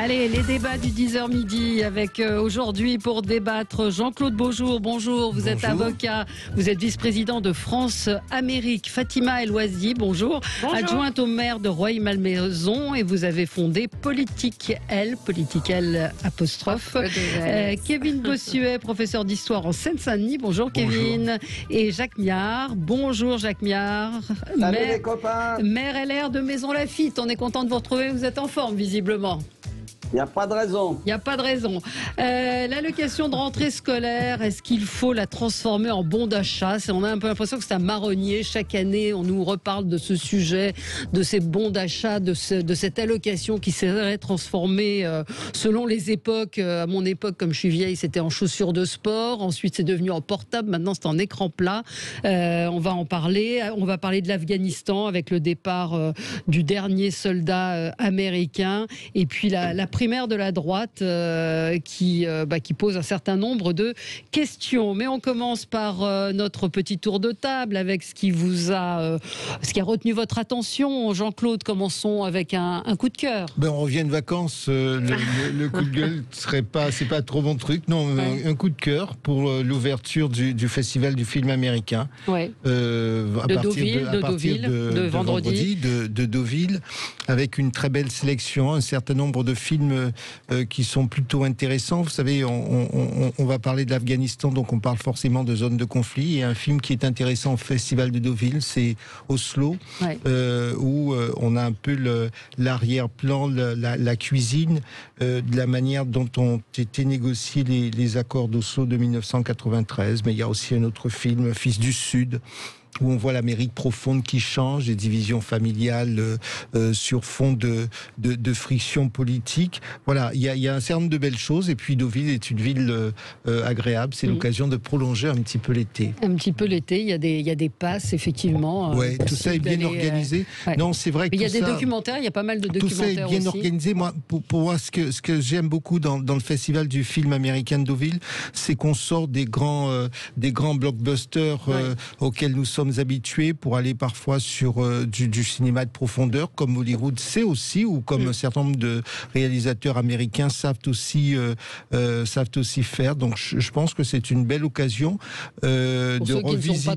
Allez, les débats du 10h midi avec aujourd'hui pour débattre Jean-Claude Beaujour. Bonjour, vous êtes avocat, vous êtes vice-président de France-Amérique. Fatima Eloisi, bonjour. Adjointe au maire de Rueil-Malmaison et vous avez fondé Politique L apostrophe. Kevin Bossuet, professeur d'histoire en Seine-Saint-Denis. Bonjour Kevin. Et Jacques Miard. Bonjour Jacques Miard. Salut les copains. Maire LR de Maisons-Laffitte. On est content de vous retrouver, vous êtes en forme visiblement. Il n'y a pas de raison. Il n'y a pas de raison. L'allocation de rentrée scolaire, est-ce qu'il faut la transformer en bon d'achat? On a un peu l'impression que c'est un marronnier. Chaque année, on nous reparle de ce sujet, de ces bons d'achat, de cette allocation qui serait transformée selon les époques. À mon époque, comme je suis vieille, c'était en chaussures de sport. Ensuite, c'est devenu en portable. Maintenant, c'est en écran plat. On va en parler. On va parler de l'Afghanistan avec le départ du dernier soldat américain. Et puis la primaire de la droite qui pose un certain nombre de questions. Mais on commence par notre petit tour de table avec ce qui a retenu votre attention. Jean-Claude, commençons avec un coup de cœur. On revient de vacances, le coup de gueule c'est pas trop bon truc. Non, un coup de cœur pour l'ouverture du festival du film américain. Ouais. De Deauville, avec une très belle sélection, un certain nombre de films qui sont plutôt intéressants. Vous savez, on va parler de l'Afghanistan, donc on parle forcément de zone de conflit. Et un film qui est intéressant au Festival de Deauville, c'est Oslo, où on a un peu l'arrière-plan, la cuisine, de la manière dont ont été négociés les accords d'Oslo de 1993. Mais il y a aussi un autre film, Fils du Sud, où on voit l'Amérique profonde qui change, des divisions familiales sur fond de friction politique. Voilà, il y a un certain nombre de belles choses. Et puis Deauville est une ville agréable. C'est l'occasion de prolonger un petit peu l'été. Un petit peu l'été, il y a des passes, effectivement. Oui, tout ça est bien organisé. Non, c'est vrai que il y a des documentaires, il y a pas mal de documentaires aussi. Tout ça est bien organisé. Moi, pour moi, ce que j'aime beaucoup dans le festival du film américain de Deauville, c'est qu'on sort des grands blockbusters auxquels nous sommes habitués pour aller parfois sur du cinéma de profondeur, comme Hollywood sait aussi, ou comme un certain nombre de réalisateurs américains savent aussi faire. Donc je pense que c'est une belle occasion de revisiter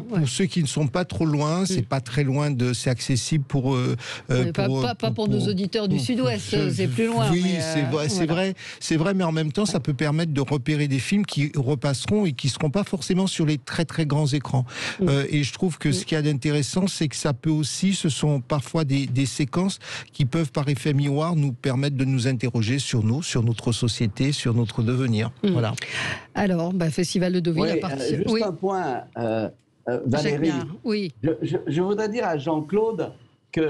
pour ceux qui ne sont pas trop loin. C'est pas très loin c'est accessible pour pas pour nos auditeurs du Sud-Ouest, c'est plus loin. Oui, c'est vrai, mais en même temps, ça peut permettre de repérer des films qui repasseront et qui seront pas forcément sur les très très grands écrans. Et je trouve que ce qu'il y a d'intéressant, c'est que ça peut aussi, ce sont parfois des séquences qui peuvent, par effet miroir, nous permettre de nous interroger sur notre société, sur notre devenir. Voilà. Alors, Festival de Deauville, juste un point, Valérie. Oui. Je voudrais dire à Jean-Claude qu'il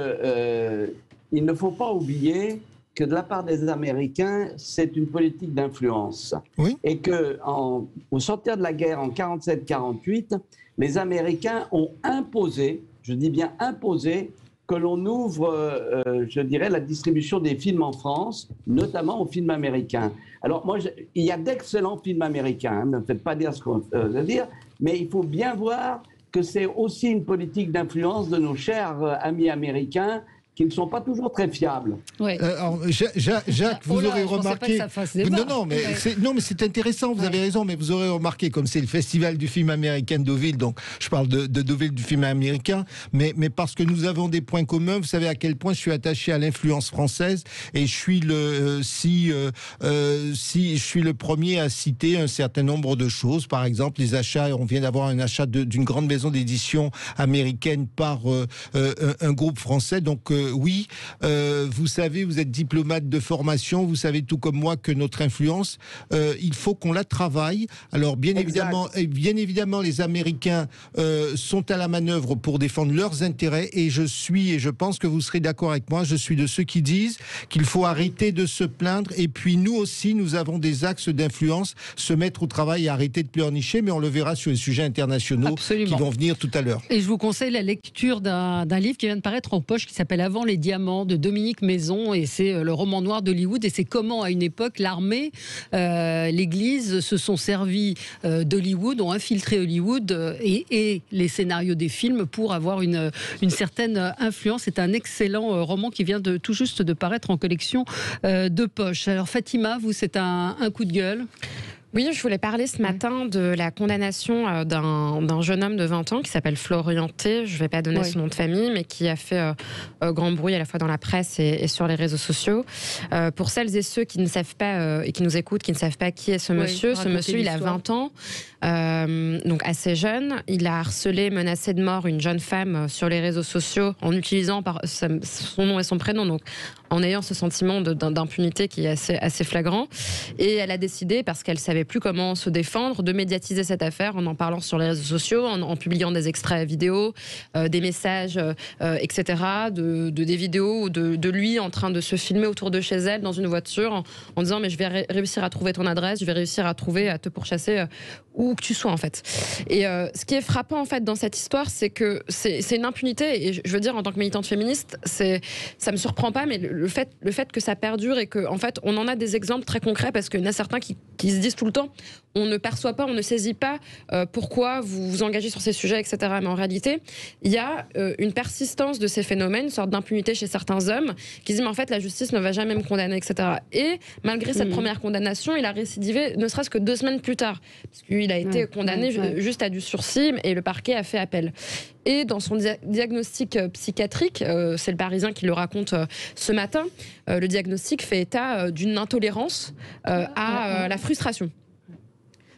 ne faut pas oublier que de la part des Américains, c'est une politique d'influence. Oui. Et qu'au sortir de la guerre en 47-48, les Américains ont imposé, je dis bien imposé, que l'on ouvre, je dirais, la distribution des films en France, notamment aux films américains. Alors moi, il y a d'excellents films américains, ne me faites pas dire ce qu'on veut dire, mais il faut bien voir que c'est aussi une politique d'influence de nos chers amis américains, qui ne sont pas toujours très fiables. Ouais. Alors, Jacques, vous aurez remarqué... Non, mais c'est intéressant, vous avez raison, mais vous aurez remarqué, comme c'est le festival du film américain de Deauville, donc je parle de Deauville du film américain, mais parce que nous avons des points communs, vous savez à quel point je suis attaché à l'influence française, et je suis je suis le premier à citer un certain nombre de choses, par exemple les achats, on vient d'avoir un achat d'une grande maison d'édition américaine par un groupe français, donc oui, vous savez, vous êtes diplomate de formation, vous savez tout comme moi que notre influence, il faut qu'on la travaille. Alors bien évidemment, les Américains sont à la manœuvre pour défendre leurs intérêts et je pense que vous serez d'accord avec moi, je suis de ceux qui disent qu'il faut arrêter de se plaindre et puis nous aussi, nous avons des axes d'influence, se mettre au travail et arrêter de pleurnicher, mais on le verra sur les sujets internationaux qui vont venir tout à l'heure. Et je vous conseille la lecture d'un livre qui vient de paraître en poche qui s'appelle Devant les diamants de Dominique Maison, et c'est le roman noir d'Hollywood, et c'est comment à une époque l'armée, l'Église se sont servis d'Hollywood, ont infiltré Hollywood et les scénarios des films pour avoir une certaine influence. C'est un excellent roman qui vient tout juste de paraître en collection de poche. Alors Fatima, vous, c'est un coup de gueule? Oui, je voulais parler ce matin de la condamnation d'un jeune homme de 20 ans qui s'appelle Florian T. Je ne vais pas donner son nom de famille, mais qui a fait grand bruit à la fois dans la presse et sur les réseaux sociaux. Pour celles et ceux qui ne savent pas et qui nous écoutent, qui ne savent pas qui est ce monsieur, il a 20 ans, donc assez jeune. Il a harcelé, menacé de mort une jeune femme sur les réseaux sociaux en utilisant son nom et son prénom, donc en ayant ce sentiment d'impunité qui est assez flagrant. Et elle a décidé, parce qu'elle savait plus comment se défendre, de médiatiser cette affaire en parlant sur les réseaux sociaux, en publiant des extraits vidéo, des messages, etc., des vidéos de lui en train de se filmer autour de chez elle dans une voiture en disant mais je vais réussir à trouver ton adresse, je vais réussir à te pourchasser où que tu sois en fait. Et ce qui est frappant en fait dans cette histoire, c'est que c'est une impunité, et je veux dire en tant que militante féministe, ça me surprend pas, mais le fait que ça perdure et que en fait on en a des exemples très concrets, parce qu'il y en a certains qui se disent tout le temps on ne perçoit pas, on ne saisit pas pourquoi vous vous engagez sur ces sujets, etc. Mais en réalité, il y a une persistance de ces phénomènes, une sorte d'impunité chez certains hommes qui disent mais en fait la justice ne va jamais me condamner, etc. Et malgré cette première condamnation, il a récidivé ne serait-ce que 2 semaines plus tard, parce qu'il a été condamné juste à du sursis et le parquet a fait appel. Et dans son diagnostic psychiatrique, c'est le Parisien qui le raconte ce matin, le diagnostic fait état d'une intolérance à la frustration.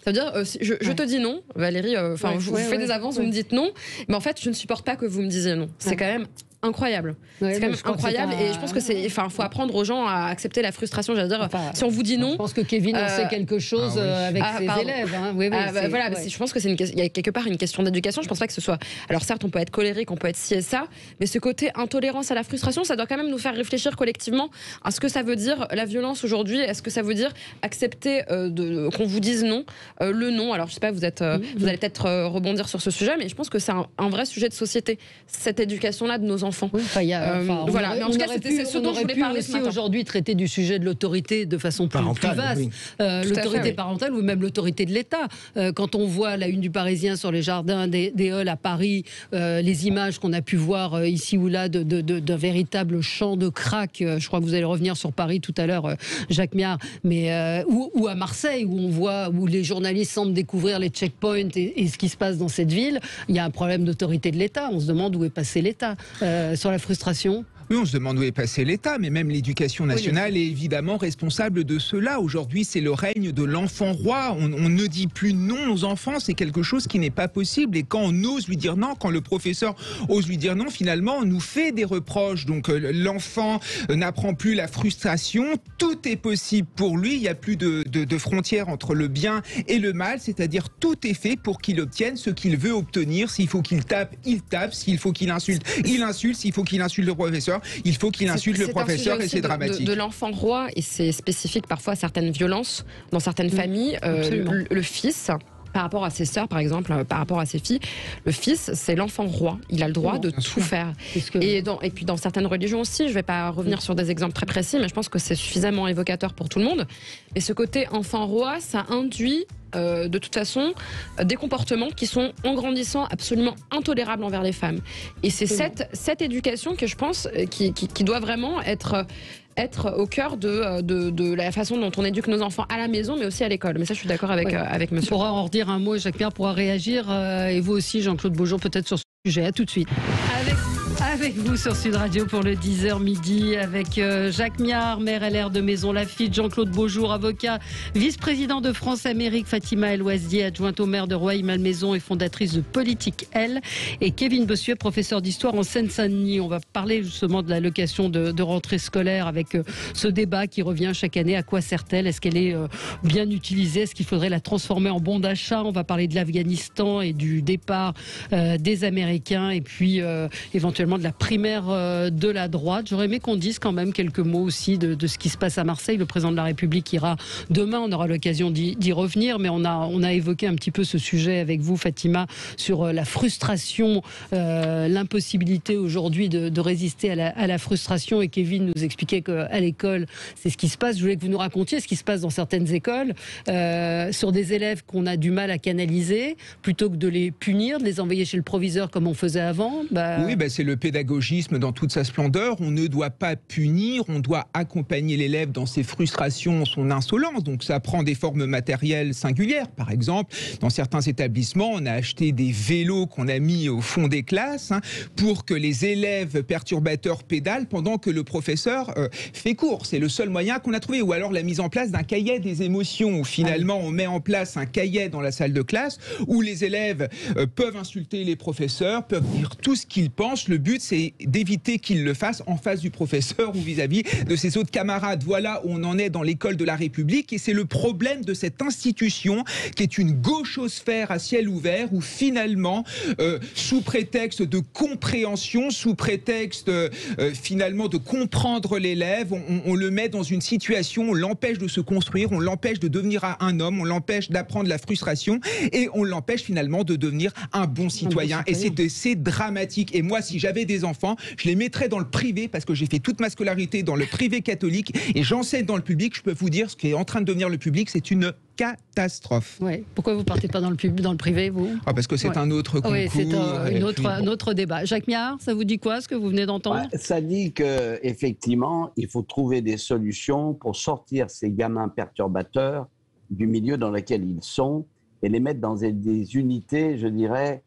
Ça veut dire, je te dis non, Valérie, je vous fais des avances, vous me dites non, mais en fait, je ne supporte pas que vous me disiez non. C'est quand même incroyable. C'est quand même incroyable, et je pense que faut apprendre aux gens à accepter la frustration. J'allais dire, si on vous dit non, je pense que Kevin en sait quelque chose avec ses élèves. Hein. Je pense que il y a quelque part une question d'éducation. Je pense pas que ce soit. Alors certes, on peut être colérique, on peut être ci et ça, mais ce côté intolérance à la frustration, ça doit quand même nous faire réfléchir collectivement à ce que ça veut dire la violence aujourd'hui. Est-ce que ça veut dire accepter qu'on vous dise non, le non. Alors je sais pas, vous allez peut-être rebondir sur ce sujet, mais je pense que c'est un vrai sujet de société, cette éducation-là de nos enfants. Oui, voilà. Mais en tout cas, c'est ce dont je voulais parler aussi aujourd'hui, traiter du sujet de l'autorité de façon plus vaste. L'autorité parentale ou même l'autorité de l'État. Quand on voit la une du Parisien sur les jardins des Halles à Paris, les images qu'on a pu voir ici ou là d'un véritable champ de crack, je crois que vous allez revenir sur Paris tout à l'heure, Jacques Miard, mais ou à Marseille, où les journalistes semblent découvrir les checkpoints et ce qui se passe dans cette ville, il y a un problème d'autorité de l'État. On se demande où est passé l'État. Sur la frustration. Oui, on se demande où est passé l'État, mais même l'éducation nationale est évidemment responsable de cela. Aujourd'hui, c'est le règne de l'enfant roi. On ne dit plus non aux enfants, c'est quelque chose qui n'est pas possible. Et quand on ose lui dire non, quand le professeur ose lui dire non, finalement, on nous fait des reproches. Donc l'enfant n'apprend plus la frustration. Tout est possible pour lui. Il n'y a plus de frontières entre le bien et le mal. C'est-à-dire tout est fait pour qu'il obtienne ce qu'il veut obtenir. S'il faut qu'il tape, il tape. S'il faut qu'il insulte, il insulte. S'il faut qu'il insulte le professeur, il faut qu'il insulte le professeur, et c'est dramatique. De l'enfant roi, et c'est spécifique parfois à certaines violences dans certaines familles, le fils, par rapport à ses sœurs, par exemple, par rapport à ses filles, le fils, c'est l'enfant roi. Il a le droit de tout faire. Et puis dans certaines religions aussi, je ne vais pas revenir sur des exemples très précis, mais je pense que c'est suffisamment évocateur pour tout le monde. Et ce côté enfant roi, ça induit de toute façon des comportements qui sont en grandissant absolument intolérables envers les femmes. Et c'est cette éducation que je pense qui doit vraiment être au cœur de la façon dont on éduque nos enfants à la maison, mais aussi à l'école. Mais ça, je suis d'accord avec monsieur. On pourra en redire un mot, Jacques Miard pourra réagir, et vous aussi, Jean-Claude Beaujour, peut-être sur ce sujet. À tout de suite. Avec vous sur Sud Radio pour le 10h midi, avec Jacques Miard, maire LR de Maisons-Laffitte, Jean-Claude Beaujour, avocat, vice-président de France-Amérique, Fatima El Ouazdi, adjointe au maire de Rueil-Malmaison et fondatrice de Politique L, et Kevin Bossuet, professeur d'histoire en Seine-Saint-Denis. On va parler justement de l'allocation de rentrée scolaire avec ce débat qui revient chaque année. À quoi sert-elle? Est-ce qu'elle est bien utilisée? Est-ce qu'il faudrait la transformer en bon d'achat? On va parler de l'Afghanistan et du départ des Américains, et puis éventuellement de la primaire de la droite. J'aurais aimé qu'on dise quand même quelques mots aussi de ce qui se passe à Marseille. Le président de la République ira demain, on aura l'occasion d'y revenir, mais on a évoqué un petit peu ce sujet avec vous, Fatima, sur la frustration, l'impossibilité aujourd'hui de résister à la frustration. Et Kevin nous expliquait qu'à l'école, c'est ce qui se passe. Je voulais que vous nous racontiez ce qui se passe dans certaines écoles, sur des élèves qu'on a du mal à canaliser, plutôt que de les punir, de les envoyer chez le proviseur comme on faisait avant. Oui, c'est le pédagogisme dans toute sa splendeur. On ne doit pas punir, on doit accompagner l'élève dans ses frustrations, son insolence. Donc ça prend des formes matérielles singulières. Par exemple, dans certains établissements, on a acheté des vélos qu'on a mis au fond des classes pour que les élèves perturbateurs pédalent pendant que le professeur fait cours. C'est le seul moyen qu'on a trouvé. Ou alors la mise en place d'un cahier des émotions où finalement on met en place un cahier dans la salle de classe où les élèves peuvent insulter les professeurs, peuvent dire tout ce qu'ils pensent. Le but, c'est d'éviter qu'ils le fassent en face du professeur ou vis-à-vis de ses autres camarades. Voilà où on en est dans l'école de la République, et c'est le problème de cette institution qui est une gauchosphère à ciel ouvert où finalement, sous prétexte de compréhension, sous prétexte finalement de comprendre l'élève, on le met dans une situation, on l'empêche de se construire, on l'empêche de devenir un homme, on l'empêche d'apprendre la frustration et on l'empêche finalement de devenir un bon citoyen. Et c'est dramatique. Et moi, si j'avais des enfants, je les mettrais dans le privé parce que j'ai fait toute ma scolarité dans le privé catholique et j'enseigne dans le public. Je peux vous dire, ce qui est en train de devenir le public, c'est une catastrophe. Ouais. Pourquoi vous partez pas dans le privé, vous ? Parce que c'est un autre concours. Oui, c'est un autre débat. Jacques Miard, ça vous dit quoi, ce que vous venez d'entendre ? Ça dit qu'effectivement, il faut trouver des solutions pour sortir ces gamins perturbateurs du milieu dans lequel ils sont et les mettre dans des unités, je dirais,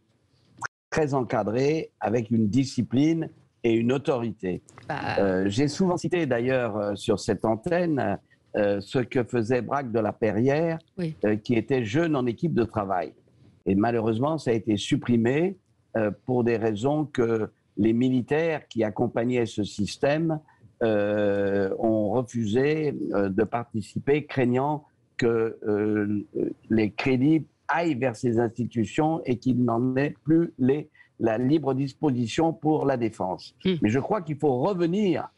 très encadrées, avec une discipline et une autorité. J'ai souvent cité d'ailleurs sur cette antenne ce que faisait Braque de la Perrière, qui était jeune en équipe de travail. Et malheureusement, ça a été supprimé pour des raisons que les militaires qui accompagnaient ce système ont refusé de participer, craignant que les crédits aillent vers ces institutions et qu'il n'en ait plus la libre disposition pour la défense. Mais je crois qu'il faut revenir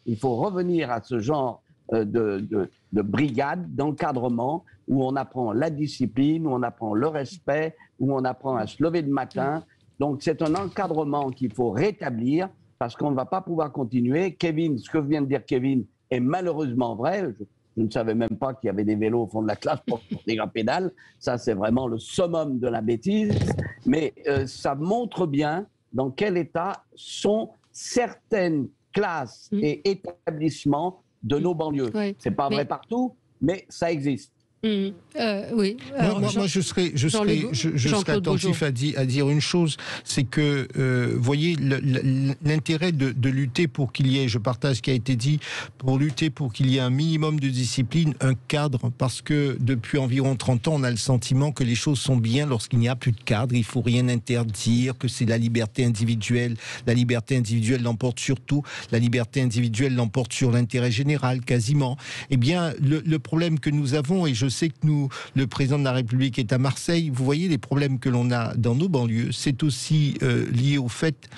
à ce genre de brigade, d'encadrement, où on apprend la discipline, où on apprend le respect, où on apprend à se lever le matin. Donc c'est un encadrement qu'il faut rétablir, parce qu'on ne va pas pouvoir continuer. Kevin, ce que vient de dire Kevin est malheureusement vrai. Je ne savais même pas qu'il y avait des vélos au fond de la classe pour des pédales. Ça, c'est vraiment le summum de la bêtise. Mais ça montre bien dans quel état sont certaines classes et établissements de nos banlieues. C'est pas vrai partout, mais ça existe. Oui. Alors, moi, je serais attentif à dire une chose, c'est que, voyez, l'intérêt de lutter pour qu'il y ait, je partage ce qui a été dit, pour lutter pour qu'il y ait un minimum de discipline, un cadre, parce que depuis environ 30 ans, on a le sentiment que les choses sont bien lorsqu'il n'y a plus de cadre, il faut rien interdire, que c'est la liberté individuelle l'emporte sur tout, la liberté individuelle l'emporte sur l'intérêt général, quasiment. Eh bien, le problème que nous avons, et je sais que le président de la République est à Marseille, vous voyez les problèmes que l'on a dans nos banlieues, c'est aussi lié au fait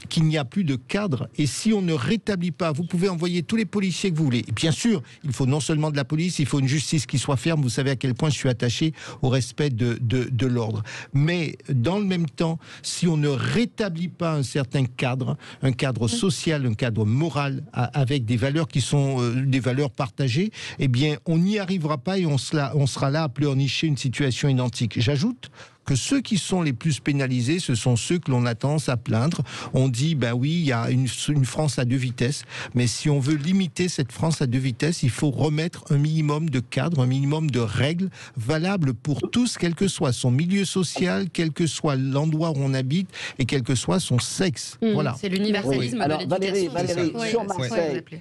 qu'il n'y a plus de cadre, et si on ne rétablit pas, vous pouvez envoyer tous les policiers que vous voulez, et bien sûr, il faut non seulement de la police, il faut une justice qui soit ferme, vous savez à quel point je suis attaché au respect de l'ordre, mais dans le même temps, si on ne rétablit pas un certain cadre, un cadre social, un cadre moral, avec des valeurs qui sont des valeurs partagées, eh bien, on n'y arrivera pas, et on sera là à pleurnicher une situation identique. J'ajoute que ceux qui sont les plus pénalisés, ce sont ceux que l'on a tendance à plaindre. On dit, ben oui, il y a une France à deux vitesses, mais si on veut limiter cette France à deux vitesses, il faut remettre un minimum de cadres, un minimum de règles valables pour tous, quel que soit son milieu social, quel que soit l'endroit où on habite et quel que soit son sexe. Voilà. C'est l'universalisme de l'éducation. Valérie,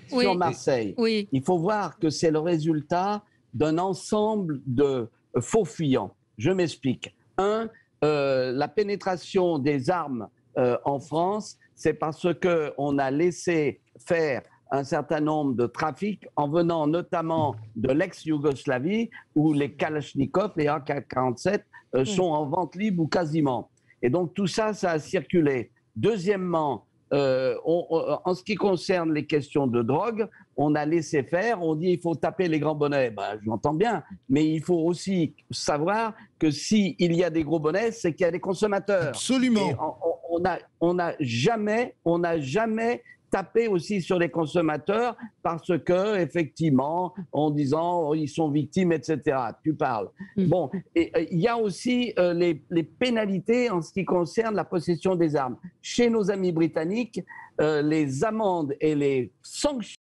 sur Marseille, il faut voir que c'est le résultat d'un ensemble de faux fuyants. Je m'explique. La pénétration des armes en France, c'est parce qu'on a laissé faire un certain nombre de trafics en venant notamment de l'ex-Yougoslavie où les Kalachnikov, les AK-47 sont en vente libre ou quasiment. Et donc tout ça, ça a circulé. Deuxièmement, en ce qui concerne les questions de drogue, on a laissé faire, on dit il faut taper les grands bonnets. Ben, je l'entends bien, mais il faut aussi savoir que s'il y a des gros bonnets, c'est qu'il y a des consommateurs. Absolument. Et on n'a jamais taper aussi sur les consommateurs parce que, effectivement, en disant ils sont victimes, etc. Tu parles. Bon, et il y a aussi les pénalités en ce qui concerne la possession des armes. Chez nos amis britanniques, les amendes et les sanctions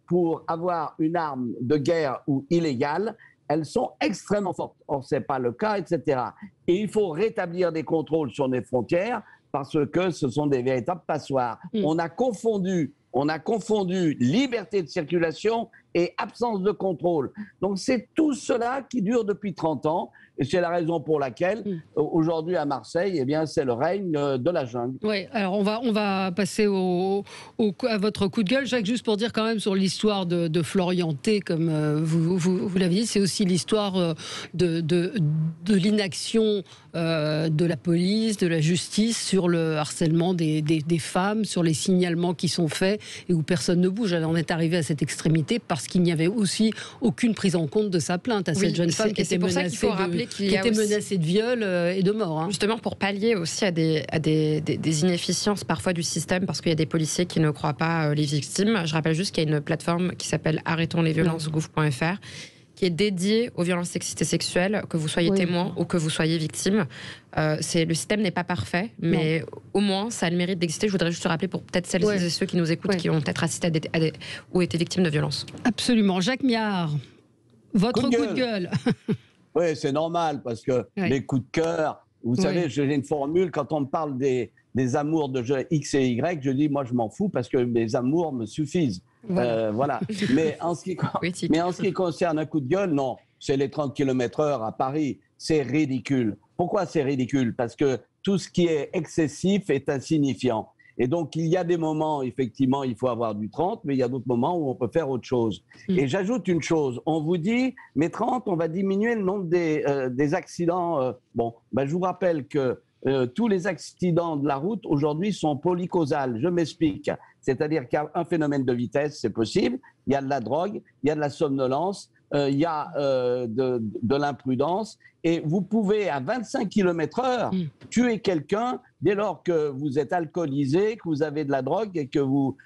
pour avoir une arme de guerre ou illégale, elles sont extrêmement fortes. Or, ce n'est pas le cas, etc. Et il faut rétablir des contrôles sur les frontières parce que ce sont des véritables passoires. On a confondu liberté de circulation et absence de contrôle. Donc c'est tout cela qui dure depuis 30 ans. Et c'est la raison pour laquelle, aujourd'hui à Marseille, eh bien, c'est le règne de la jungle. Oui, alors on va passer à votre coup de gueule, Jacques, juste pour dire quand même sur l'histoire de Florian T, comme vous l'avez dit, c'est aussi l'histoire de l'inaction de la police, de la justice sur le harcèlement des femmes, sur les signalements qui sont faits et où personne ne bouge. Alors on est arrivé à cette extrémité parce qu'il n'y avait aussi aucune prise en compte de sa plainte à cette jeune femme qui était menacée de viol et de mort. Hein. Justement pour pallier aussi à des inefficiences parfois du système, parce qu'il y a des policiers qui ne croient pas les victimes. Je rappelle juste qu'il y a une plateforme qui s'appelle arrêtonslesviolences.gouv.fr qui est dédiée aux violences sexistes et sexuelles, que vous soyez témoin ou que vous soyez victime. Le système n'est pas parfait, mais au moins ça a le mérite d'exister. Je voudrais juste rappeler pour peut-être celles et ceux qui nous écoutent, qui ont peut-être assisté ou été victimes de violences. Absolument. Jacques Miard, votre coup de gueule. Oui, c'est normal, parce que les coups de cœur, vous savez, j'ai une formule, quand on me parle des amours de X et Y, je dis, moi je m'en fous, parce que mes amours me suffisent. Voilà. Mais en ce qui concerne un coup de gueule, non, c'est les 30 km/h à Paris, c'est ridicule. Pourquoi c'est ridicule? Parce que tout ce qui est excessif est insignifiant. Et donc, il y a des moments, effectivement, il faut avoir du 30, mais il y a d'autres moments où on peut faire autre chose. Et j'ajoute une chose, on vous dit, mais 30, on va diminuer le nombre des accidents. Je vous rappelle que tous les accidents de la route, aujourd'hui, sont polycausales. Je m'explique. C'est-à-dire qu'il y a un phénomène de vitesse, c'est possible, il y a de la drogue, il y a de la somnolence, il y a de l'imprudence, et vous pouvez, à 25 km/h, tuer quelqu'un dès lors que vous êtes alcoolisé, que vous avez de la drogue et que vous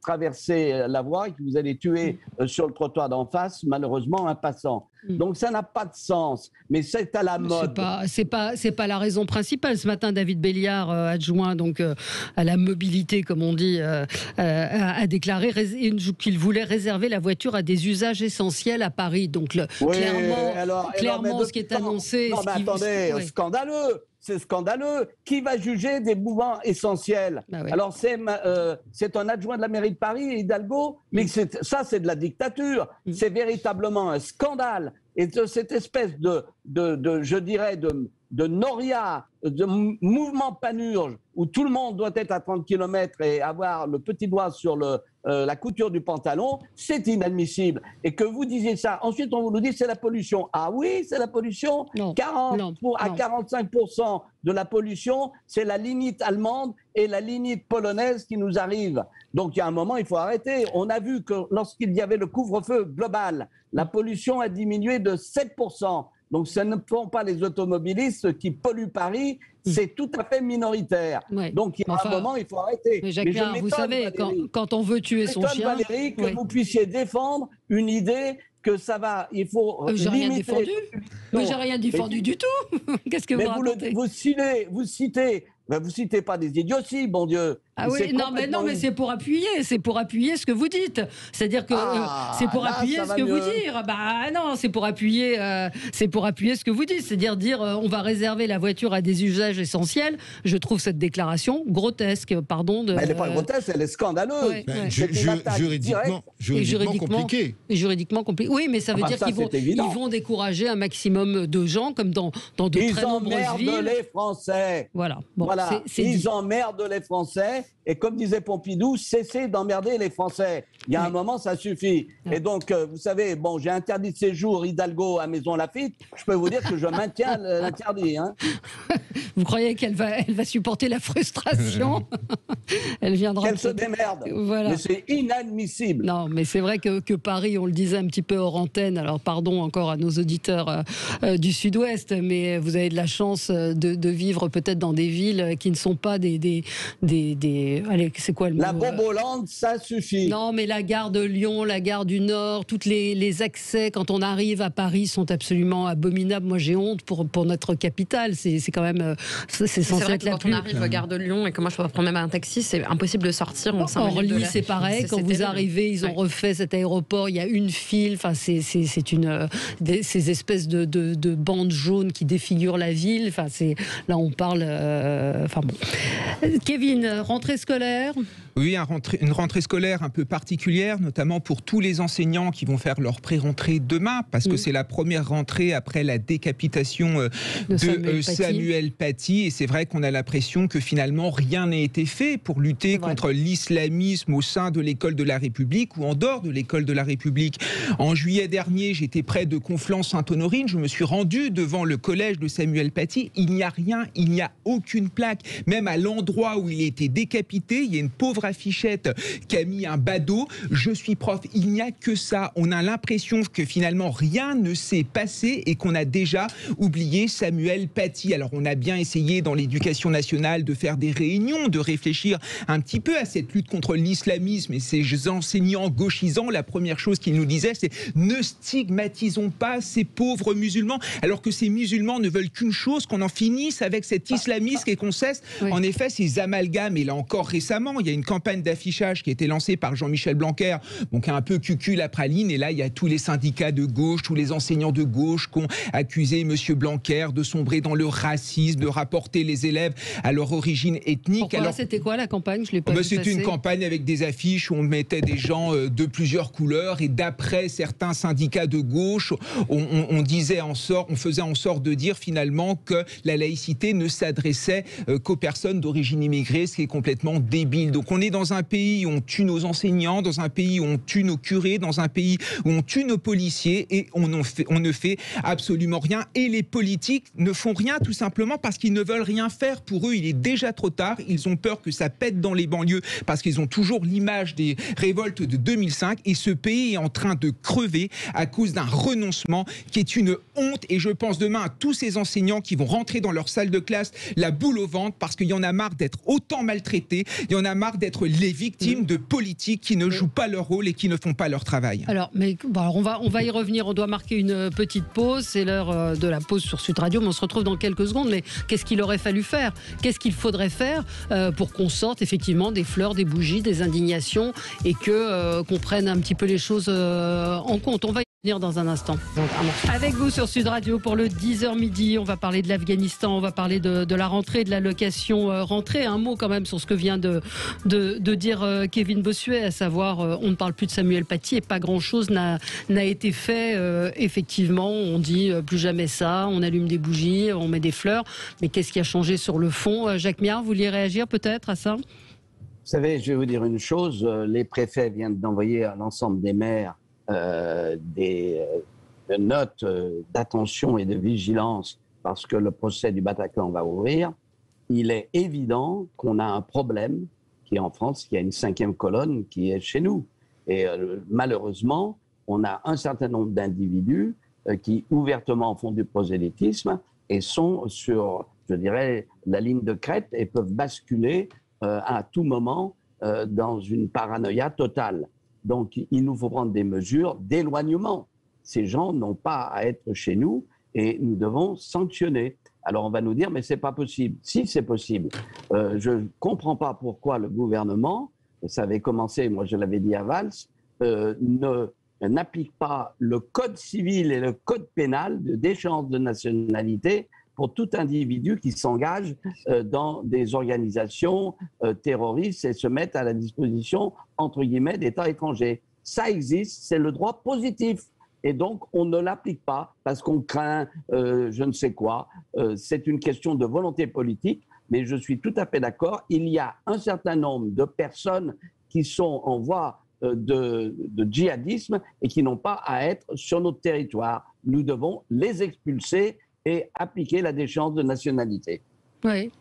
traversez la voie et que vous allez tuer sur le trottoir d'en face, malheureusement, un passant. Donc ça n'a pas de sens, mais c'est à la mode. C'est pas la raison principale. Ce matin, David Béliard, adjoint donc à la mobilité, comme on dit, a déclaré qu'il voulait réserver la voiture à des usages essentiels à Paris. Donc clairement, ce qui est annoncé. Non, mais attendez, scandaleux. C'est scandaleux. Qui va juger des mouvements essentiels? Alors, c'est un adjoint de la mairie de Paris, Hidalgo, mais ça, c'est de la dictature. C'est véritablement un scandale. Et de cette espèce je dirais, de noria, de mouvement panurge, où tout le monde doit être à 30 km et avoir le petit doigt sur la couture du pantalon, c'est inadmissible. Et que vous disiez ça, ensuite on vous nous dit c'est la pollution. Ah oui, c'est la pollution. À 45% de la pollution, c'est la lignite allemande et la lignite polonaise qui nous arrivent. Donc il y a un moment, il faut arrêter. On a vu que lorsqu'il y avait le couvre-feu global, la pollution a diminué de 7%. Donc, ce ne sont pas les automobilistes qui polluent Paris, c'est tout à fait minoritaire. Donc, il y a un moment, il faut arrêter. Mais Jacques Miard, vous savez, quand on veut tuer son chien... Valérie, que vous puissiez défendre une idée que ça va, il faut j'ai rien défendu. Mais j'ai rien défendu du tout. Qu'est-ce que vous racontez? Vous citez pas des idioties, bon Dieu. Ah oui, non, mais c'est pour appuyer ce que vous dites. C'est-à-dire que c'est pour appuyer ce que vous dites. Bah non, c'est pour appuyer ce que vous dites. C'est-à-dire on va réserver la voiture à des usages essentiels. Je trouve cette déclaration grotesque, pardon. Elle n'est pas grotesque, elle est scandaleuse. Juridiquement compliqué. Juridiquement compliqué. Oui, mais ça veut dire qu'ils vont décourager un maximum de gens, comme dans de très nombreuses villes. Ils emmerdent les Français. Voilà. Ils emmerdent les Français. Et comme disait Pompidou, cessez d'emmerder les Français. Il y a un moment, ça suffit. Et donc, vous savez, bon, j'ai interdit de séjour Hidalgo à Maison Lafitte. Je peux vous dire que je maintiens l'interdit. Hein. Vous croyez qu'elle va supporter la frustration? Elle viendra. Qu'elle se démerde. Voilà. Mais c'est inadmissible. Non, mais c'est vrai que Paris, on le disait un petit peu hors antenne. Alors, pardon encore à nos auditeurs du Sud-Ouest, mais vous avez de la chance de vivre peut-être dans des villes qui ne sont pas des allez, c'est quoi le mot? La Bobolande, ça suffit. Non, mais la gare de Lyon, la gare du Nord, toutes les accès quand on arrive à Paris sont absolument abominables. Moi, j'ai honte pour notre capitale. C'est quand même, c'est censé être la plus. Quand on arrive à la gare de Lyon et que moi je peux prendre même un taxi, c'est impossible de sortir. Orly, c'est pareil. Quand vous arrivez, ils ont refait cet aéroport. Il y a une file. Enfin, c'est ces espèces de bandes jaunes qui défigurent la ville. Enfin, là, on parle. Enfin bon. Kevin, rentrée scolaire. Oui, une rentrée scolaire un peu particulière, notamment pour tous les enseignants qui vont faire leur pré-rentrée demain, parce que c'est la première rentrée après la décapitation de Samuel Paty. Et c'est vrai qu'on a l'impression que finalement rien n'a été fait pour lutter contre l'islamisme au sein de l'école de la République ou en dehors de l'école de la République. En juillet dernier, j'étais près de Conflans-Sainte-Honorine. Je me suis rendu devant le collège de Samuel Paty. Il n'y a rien, il n'y a aucune plaque. Même à l'endroit où il a été décapité, il y a une pauvre affichette qui a mis un badaud. Je suis prof. Il n'y a que ça. On a l'impression que finalement rien ne s'est passé et qu'on a déjà oublié Samuel Paty. Alors on a bien essayé dans l'éducation nationale de faire des réunions, de réfléchir un petit peu à cette lutte contre l'islamisme et ces enseignants gauchisants. La première chose qu'ils nous disaient, c'est ne stigmatisons pas ces pauvres musulmans, alors que ces musulmans ne veulent qu'une chose, qu'on en finisse avec cet islamisme et qu'on cesse en effet ces amalgames. Et là encore récemment, il y a une campagne d'affichage qui a été lancée par Jean-Michel Blanquer, donc un peu cucul la praline, et là il y a tous les syndicats de gauche, tous les enseignants de gauche qui ont accusé M. Blanquer de sombrer dans le racisme, de rapporter les élèves à leur origine ethnique. Pourquoi? Alors, c'était quoi la campagne? Je l'ai pas vu C'était une campagne avec des affiches où on mettait des gens de plusieurs couleurs, et d'après certains syndicats de gauche, on faisait en sorte de dire finalement que la laïcité ne s'adressait qu'aux personnes d'origine immigrée, ce qui est complètement débile. Donc on est dans un pays où on tue nos enseignants, dans un pays où on tue nos curés, dans un pays où on tue nos policiers, et on ne fait absolument rien. Et les politiques ne font rien tout simplement parce qu'ils ne veulent rien faire. Pour eux, il est déjà trop tard. Ils ont peur que ça pète dans les banlieues parce qu'ils ont toujours l'image des révoltes de 2005, et ce pays est en train de crever à cause d'un renoncement qui est une honte. Et je pense demain à tous ces enseignants qui vont rentrer dans leur salle de classe la boule au ventre parce qu'il y en a marre d'être autant maltraités, il y en a marre d'être les victimes de politiques qui ne jouent pas leur rôle et qui ne font pas leur travail. Alors, on va y revenir. On doit marquer une petite pause. C'est l'heure de la pause sur Sud Radio, mais on se retrouve dans quelques secondes. Mais qu'est-ce qu'il aurait fallu faire? Qu'est-ce qu'il faudrait faire pour qu'on sorte effectivement des fleurs, des bougies, des indignations, et qu'on prenne un petit peu les choses en compte? On va y revenir dans un instant. Avec vous sur Sud Radio pour le 10h midi, on va parler de l'Afghanistan, on va parler de la rentrée, de l'allocation rentrée. Un mot quand même sur ce que vient de dire Kevin Bossuet, à savoir on ne parle plus de Samuel Paty et pas grand-chose n'a été fait. Effectivement, on dit plus jamais ça, on allume des bougies, on met des fleurs, mais qu'est-ce qui a changé sur le fond? Jacques Miard, vous vouliez réagir peut-être à ça? Vous savez, je vais vous dire une chose, les préfets viennent d'envoyer à l'ensemble des maires des notes d'attention et de vigilance parce que le procès du Bataclan va ouvrir. Il est évident qu'on a un problème qui est en France, qui a une 5e colonne qui est chez nous. Et malheureusement, on a un certain nombre d'individus qui ouvertement font du prosélytisme et sont sur, je dirais, la ligne de crête et peuvent basculer à tout moment dans une paranoïa totale. Donc, il nous faut prendre des mesures d'éloignement. Ces gens n'ont pas à être chez nous et nous devons sanctionner. Alors, on va nous dire, mais ce n'est pas possible. Si, c'est possible. Je ne comprends pas pourquoi le gouvernement, ça avait commencé, moi je l'avais dit à Valls, n'applique pas le code civil et le code pénal d'échange de nationalité pour tout individu qui s'engage dans des organisations terroristes et se met à la disposition, entre guillemets, d'États étrangers. Ça existe, c'est le droit positif. Et donc, on ne l'applique pas parce qu'on craint je ne sais quoi. C'est une question de volonté politique. mais je suis tout à fait d'accord, il y a un certain nombre de personnes qui sont en voie de djihadisme et qui n'ont pas à être sur notre territoire. Nous devons les expulser et appliquer la déchéance de nationalité. Oui.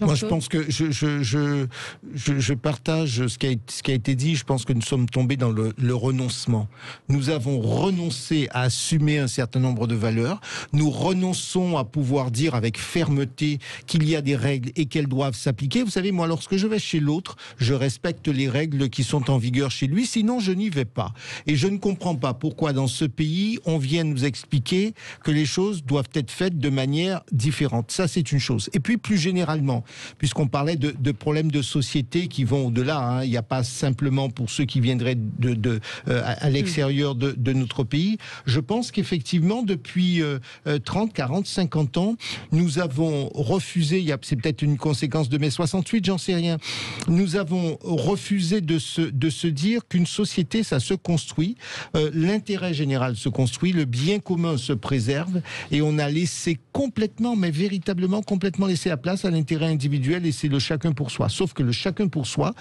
Moi, je pense que je partage ce qui a été dit. Je pense que nous sommes tombés dans le renoncement. Nous avons renoncé à assumer un certain nombre de valeurs. Nous renonçons à pouvoir dire avec fermeté qu'il y a des règles et qu'elles doivent s'appliquer. Vous savez, moi, lorsque je vais chez l'autre, je respecte les règles qui sont en vigueur chez lui. Sinon, je n'y vais pas. Et je ne comprends pas pourquoi, dans ce pays, on vient nous expliquer que les choses doivent être faites de manière différente. Ça, c'est une chose. Et puis, plus généralement, puisqu'on parlait de problèmes de société qui vont au-delà, hein. Il n'y a pas simplement pour ceux qui viendraient à l'extérieur de notre pays. Je pense qu'effectivement, depuis 30, 40, 50 ans, nous avons refusé, c'est peut-être une conséquence de mai 68, j'en sais rien, nous avons refusé de se dire qu'une société, ça se construit, l'intérêt général se construit, le bien commun se préserve, et on a laissé complètement, mais véritablement complètement laissé la place à l'intérêt individuel, et c'est le chacun pour soi. Sauf que le chacun pour soi,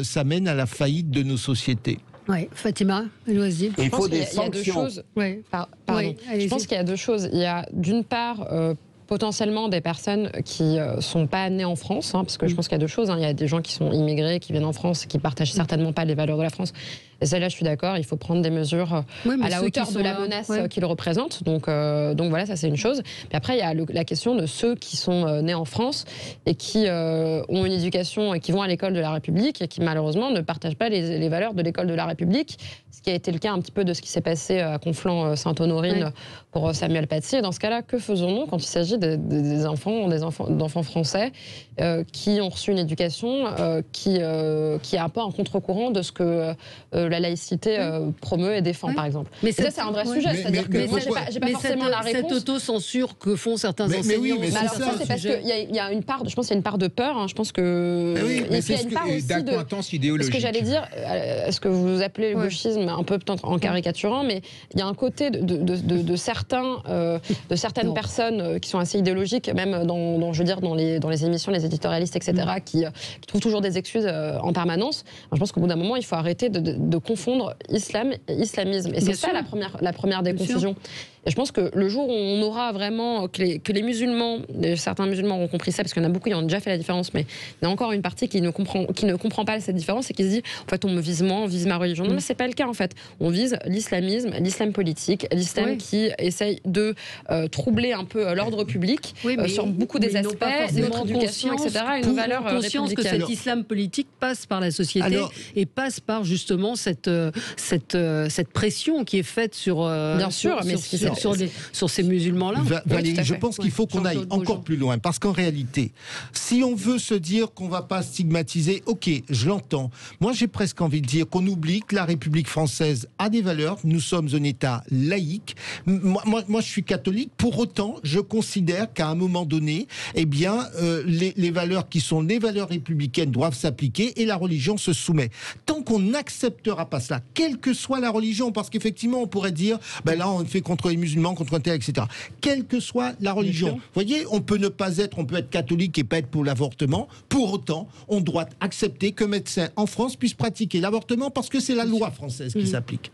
ça mène à la faillite de nos sociétés. Oui, Fatima, vas-y. Il faut des sanctions. Il y a deux choses. Oui. Pardon. Oui, je pense qu'il y a deux choses. Il y a d'une part potentiellement des personnes qui sont pas nées en France, hein, parce que je pense qu'il y a deux choses. Hein. Il y a des gens qui sont immigrés, qui viennent en France, qui partagent certainement pas les valeurs de la France. Et celle-là, je suis d'accord, il faut prendre des mesures à la hauteur de la menace qu'ils représentent. Donc voilà, ça c'est une chose. Puis après, il y a la question de ceux qui sont nés en France et qui ont une éducation et qui vont à l'école de la République et qui malheureusement ne partagent pas les valeurs de l'école de la République, ce qui a été le cas un petit peu de ce qui s'est passé à Conflans-Sainte-Honorine pour Samuel Paty. Et dans ce cas-là, que faisons-nous quand il s'agit d'enfants français qui ont reçu une éducation qui est un peu en contre-courant de ce que la laïcité promeut et défend, par exemple. Mais ça, c'est un vrai sujet. C'est-à-dire que j'ai pas forcément la réponse. Cette auto-censure que font certains enseignants. Oui, mais alors ça, c'est parce qu'il y a une part, je pense qu'il y a une part de peur. Hein, je pense que et puis il y a une part aussi de ce que j'allais dire. Ce que vous appelez le gauchisme, un peu peut-être en caricaturant, mais il y a un côté de certaines personnes qui sont assez idéologiques, même dans les émissions, les éditorialistes, etc., qui trouvent toujours des excuses en permanence. Alors, je pense qu'au bout d'un moment, il faut arrêter de confondre islam et islamisme. Et c'est ça la première des confusions. Et je pense que le jour où on aura vraiment que les musulmans, certains musulmans ont compris ça, parce qu'il y en a beaucoup qui ont déjà fait la différence, mais il y a encore une partie qui ne comprend pas cette différence et qui se dit en fait on me vise moi, on vise ma religion. Non, mais c'est pas le cas en fait. On vise l'islamisme, l'islam politique, l'islam qui essaye de troubler un peu l'ordre public sur beaucoup des aspects, notre éducation, etc. Et nos valeurs conscience que cet islam politique passe par la société et passe par justement cette pression qui est faite sur bien sûr, mais sur ces musulmans-là. Valérie, je pense qu'il faut qu'on aille encore plus loin, parce qu'en réalité, si on veut se dire qu'on ne va pas stigmatiser, ok, je l'entends. Moi, j'ai presque envie de dire qu'on oublie que la République française a des valeurs. Nous sommes un État laïque. Moi, je suis catholique. Pour autant, je considère qu'à un moment donné, eh bien, les valeurs qui sont les valeurs républicaines doivent s'appliquer et la religion se soumet. Tant qu'on n'acceptera pas cela, quelle que soit la religion, parce qu'effectivement, on pourrait dire, ben là, on fait contre les musulmans, contre un tel, etc. Quelle que soit la religion. Vous voyez, on peut être catholique et pas être pour l'avortement. Pour autant, on doit accepter qu'un médecin en France puisse pratiquer l'avortement parce que c'est la loi française qui s'applique.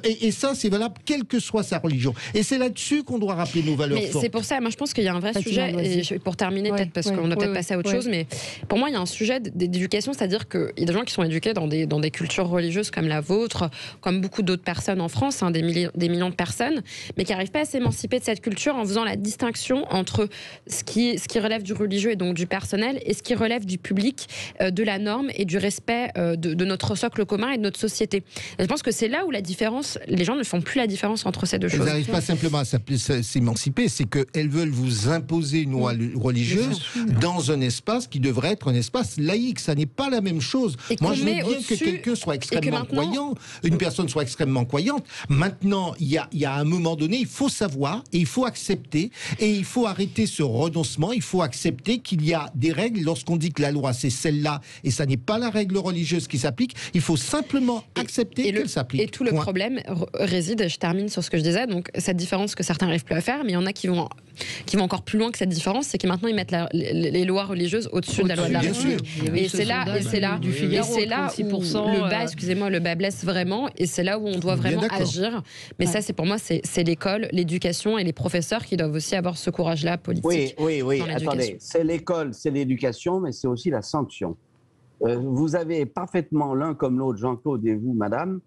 Et ça, c'est valable quelle que soit sa religion. Et c'est là-dessus qu'on doit rappeler nos valeurs fortes. C'est pour ça, moi je pense qu'il y a un vrai sujet, et pour terminer peut-être, parce qu'on a peut-être passé à autre chose, mais pour moi il y a un sujet d'éducation, c'est-à-dire qu'il y a des gens qui sont éduqués dans des cultures religieuses comme la vôtre, comme beaucoup d'autres personnes en France, des millions de personnes, mais qui n'arrivent pas à s'émanciper de cette culture en faisant la distinction entre ce qui relève du religieux et donc du personnel et ce qui relève du public, de la norme et du respect de notre socle commun et de notre société. Et je pense que c'est là où la différence, les gens ne font plus la différence entre ces deux choses. Elles n'arrivent pas simplement à s'émanciper, c'est qu'elles veulent vous imposer une loi religieuse dans un espace qui devrait être un espace laïque. Ça n'est pas la même chose. Moi, je veux bien que quelqu'un soit extrêmement croyant, une personne soit extrêmement croyante. Maintenant, il y a un moment donné, il faut savoir, et il faut accepter, et il faut arrêter ce renoncement, il faut accepter qu'il y a des règles. Lorsqu'on dit que la loi, c'est celle-là, et ça n'est pas la règle religieuse qui s'applique, il faut simplement accepter qu'elle s'applique. Et tout le problème réside, et je termine sur ce que je disais, donc cette différence que certains n'arrivent plus à faire, mais il y en a qui vont encore plus loin que cette différence, c'est que maintenant ils mettent les lois religieuses au-dessus de la loi de la République. Et c'est là où le bas blesse vraiment, et c'est là où on doit vraiment agir. Mais ça, c'est pour moi, c'est l'école, l'éducation et les professeurs qui doivent aussi avoir ce courage-là politique. Oui. Attendez, c'est l'école, c'est l'éducation, mais c'est aussi la sanction. Vous avez parfaitement, l'un comme l'autre, Jean-Claude et vous, madame,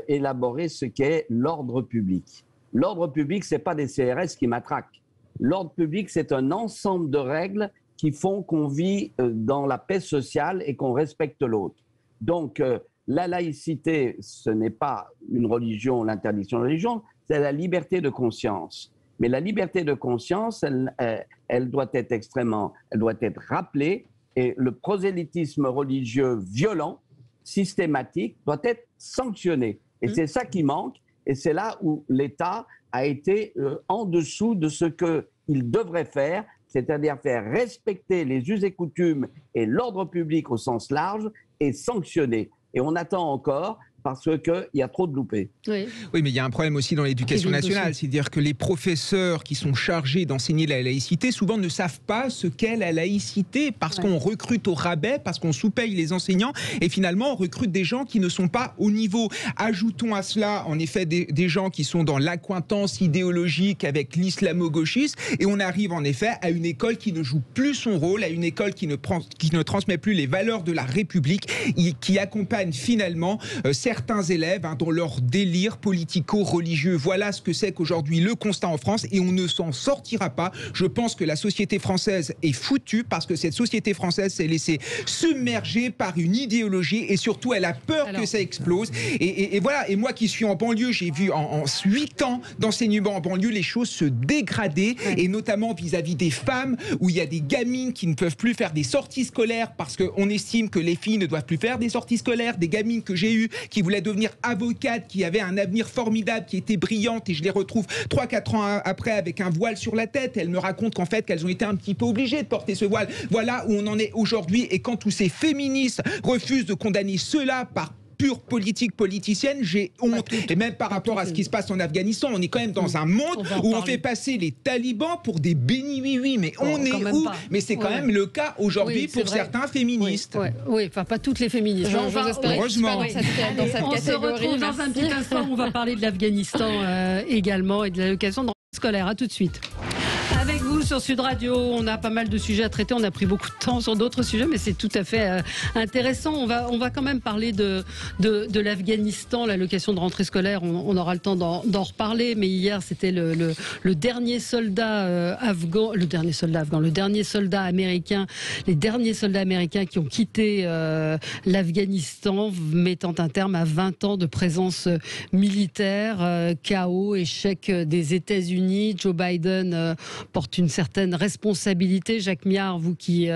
élaboré ce qu'est l'ordre public. L'ordre public, ce n'est pas des CRS qui matraquent. L'ordre public, c'est un ensemble de règles qui font qu'on vit dans la paix sociale et qu'on respecte l'autre. Donc, la laïcité, ce n'est pas une religion, l'interdiction de religion, c'est la liberté de conscience. Mais la liberté de conscience, elle doit être elle doit être rappelée, et le prosélytisme religieux violent, systématique, doit être sanctionné. Et c'est ça qui manque, et c'est là où l'État a été en dessous de ce qu'il devrait faire, c'est-à-dire faire respecter les us et coutumes et l'ordre public au sens large et sanctionner. Et on attend encore parce qu'il y a trop de loupés. Oui, mais il y a un problème aussi dans l'éducation nationale, c'est-à-dire que les professeurs qui sont chargés d'enseigner la laïcité, souvent ne savent pas ce qu'est la laïcité, parce qu'on recrute au rabais, parce qu'on sous-paye les enseignants, et finalement on recrute des gens qui ne sont pas au niveau. Ajoutons à cela, en effet, des gens qui sont dans l'accointance idéologique avec l'islamo-gauchisme, et on arrive en effet à une école qui ne joue plus son rôle, à une école qui ne transmet plus les valeurs de la République, qui accompagne finalement certains élèves dans leur délire politico-religieux. Voilà ce que c'est qu'aujourd'hui le constat en France, et on ne s'en sortira pas. Je pense que la société française est foutue, parce que cette société française s'est laissée submerger par une idéologie, et surtout elle a peur que ça explose. Et voilà, et moi qui suis en banlieue, j'ai vu en 8 ans d'enseignement en banlieue les choses se dégrader, et notamment vis-à-vis des femmes, où il y a des gamines qui ne peuvent plus faire des sorties scolaires parce qu'on estime que les filles ne doivent plus faire des sorties scolaires, des gamines que j'ai eues qui voulaient devenir avocates, qui avaient un avenir formidable, qui étaient brillantes, et je les retrouve 3-4 ans après avec un voile sur la tête. Elles me racontent qu'en fait, qu'elles ont été un petit peu obligées de porter ce voile. Voilà où on en est aujourd'hui, et quand tous ces féministes refusent de condamner cela par pure politique politicienne, j'ai honte. Et même par rapport à ce qui se passe en Afghanistan, on est quand même dans un monde où on fait passer les talibans pour des bénis oui, mais on est où? Mais c'est quand même le cas aujourd'hui pour certains féministes. Oui, enfin pas toutes les féministes. Heureusement. On se retrouve dans un petit instant, on va parler de l'Afghanistan également, et de l'allocation de rentrée scolaire. À tout de suite. Avec vous sur Sud Radio, on a pas mal de sujets à traiter. On a pris beaucoup de temps sur d'autres sujets, mais c'est tout à fait intéressant. On va quand même parler de l'Afghanistan, l'allocation de rentrée scolaire. On aura le temps d'en reparler. Mais hier, c'était le dernier soldat afghan, le dernier soldat américain, les derniers soldats américains qui ont quitté l'Afghanistan, mettant un terme à 20 ans de présence militaire. Chaos, échec des États-Unis. Joe Biden porte une certaine responsabilité. Jacques Miard, vous qui,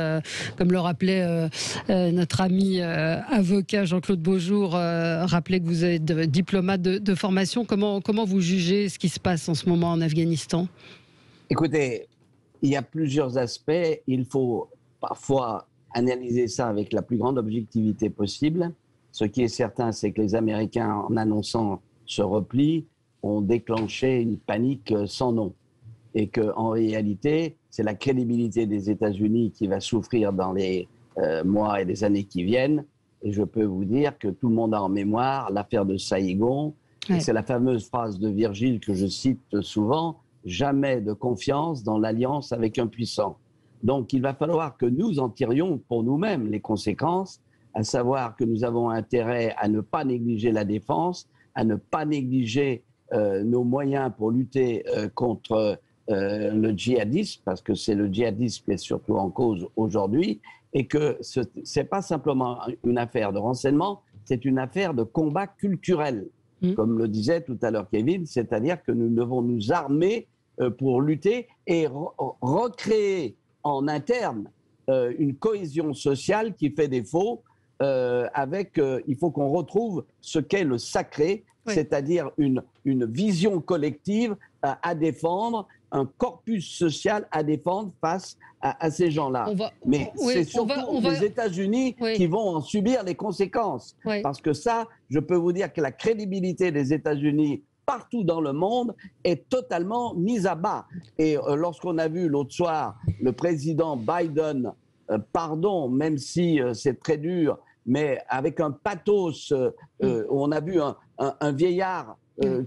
comme le rappelait notre ami avocat Jean-Claude Beaujour, rappelait que vous êtes diplomate de formation. Comment vous jugez ce qui se passe en ce moment en Afghanistan? Écoutez, il y a plusieurs aspects. Il faut parfois analyser ça avec la plus grande objectivité possible. Ce qui est certain, c'est que les Américains, en annonçant ce repli, ont déclenché une panique sans nom. Et qu'en réalité, c'est la crédibilité des États-Unis qui va souffrir dans les mois et les années qui viennent. Et je peux vous dire que tout le monde a en mémoire l'affaire de Saïgon. Ouais. C'est la fameuse phrase de Virgile que je cite souvent, « Jamais de confiance dans l'alliance avec un puissant ». Donc il va falloir que nous en tirions pour nous-mêmes les conséquences, à savoir que nous avons intérêt à ne pas négliger la défense, à ne pas négliger nos moyens pour lutter contre le djihadisme, parce que c'est le djihadisme qui est surtout en cause aujourd'hui, et que ce n'est pas simplement une affaire de renseignement, c'est une affaire de combat culturel, comme le disait tout à l'heure Kevin, c'est-à-dire que nous devons nous armer pour lutter et recréer en interne une cohésion sociale qui fait défaut. Il faut qu'on retrouve ce qu'est le sacré, c'est-à-dire une vision collective à défendre, un corpus social à défendre face à ces gens-là. Mais c'est surtout les États-Unis qui vont en subir les conséquences. Parce que ça, je peux vous dire que la crédibilité des États-Unis partout dans le monde est totalement mise à bas. Et lorsqu'on a vu l'autre soir le président Biden, pardon, même si c'est très dur, mais avec un pathos, on a vu un vieillard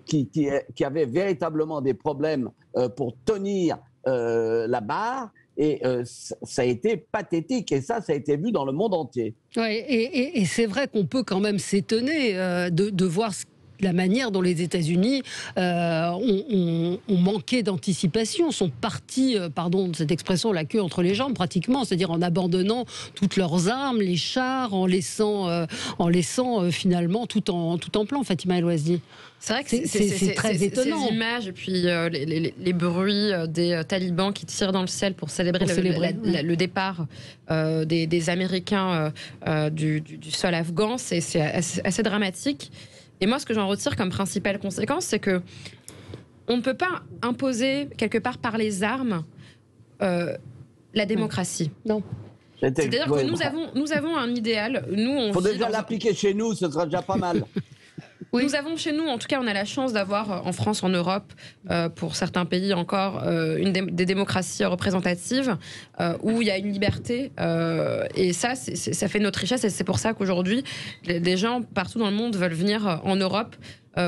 qui avait véritablement des problèmes pour tenir la barre, et ça a été pathétique, et ça a été vu dans le monde entier. Ouais, et c'est vrai qu'on peut quand même s'étonner de voir la manière dont les États-Unis ont manqué d'anticipation, sont partis, pardon de cette expression, la queue entre les jambes pratiquement, c'est-à-dire en abandonnant toutes leurs armes, les chars, en laissant finalement tout en plan. Fatima El Ouazdi. C'est vrai que c'est très étonnant. Ces images et puis les bruits des talibans qui tirent dans le ciel pour célébrer le départ des Américains du sol afghan, c'est assez dramatique. Et moi, ce que j'en retire comme principale conséquence, c'est que on ne peut pas imposer quelque part par les armes la démocratie. Non. C'est-à-dire que nous avons un idéal. Il faut déjà l'appliquer chez nous, ce sera déjà pas mal. Oui. Nous avons chez nous, en tout cas, on a la chance d'avoir en France, en Europe, pour certains pays encore, des démocraties représentatives où il y a une liberté. Et ça, ça fait notre richesse. Et c'est pour ça qu'aujourd'hui, des gens partout dans le monde veulent venir en Europe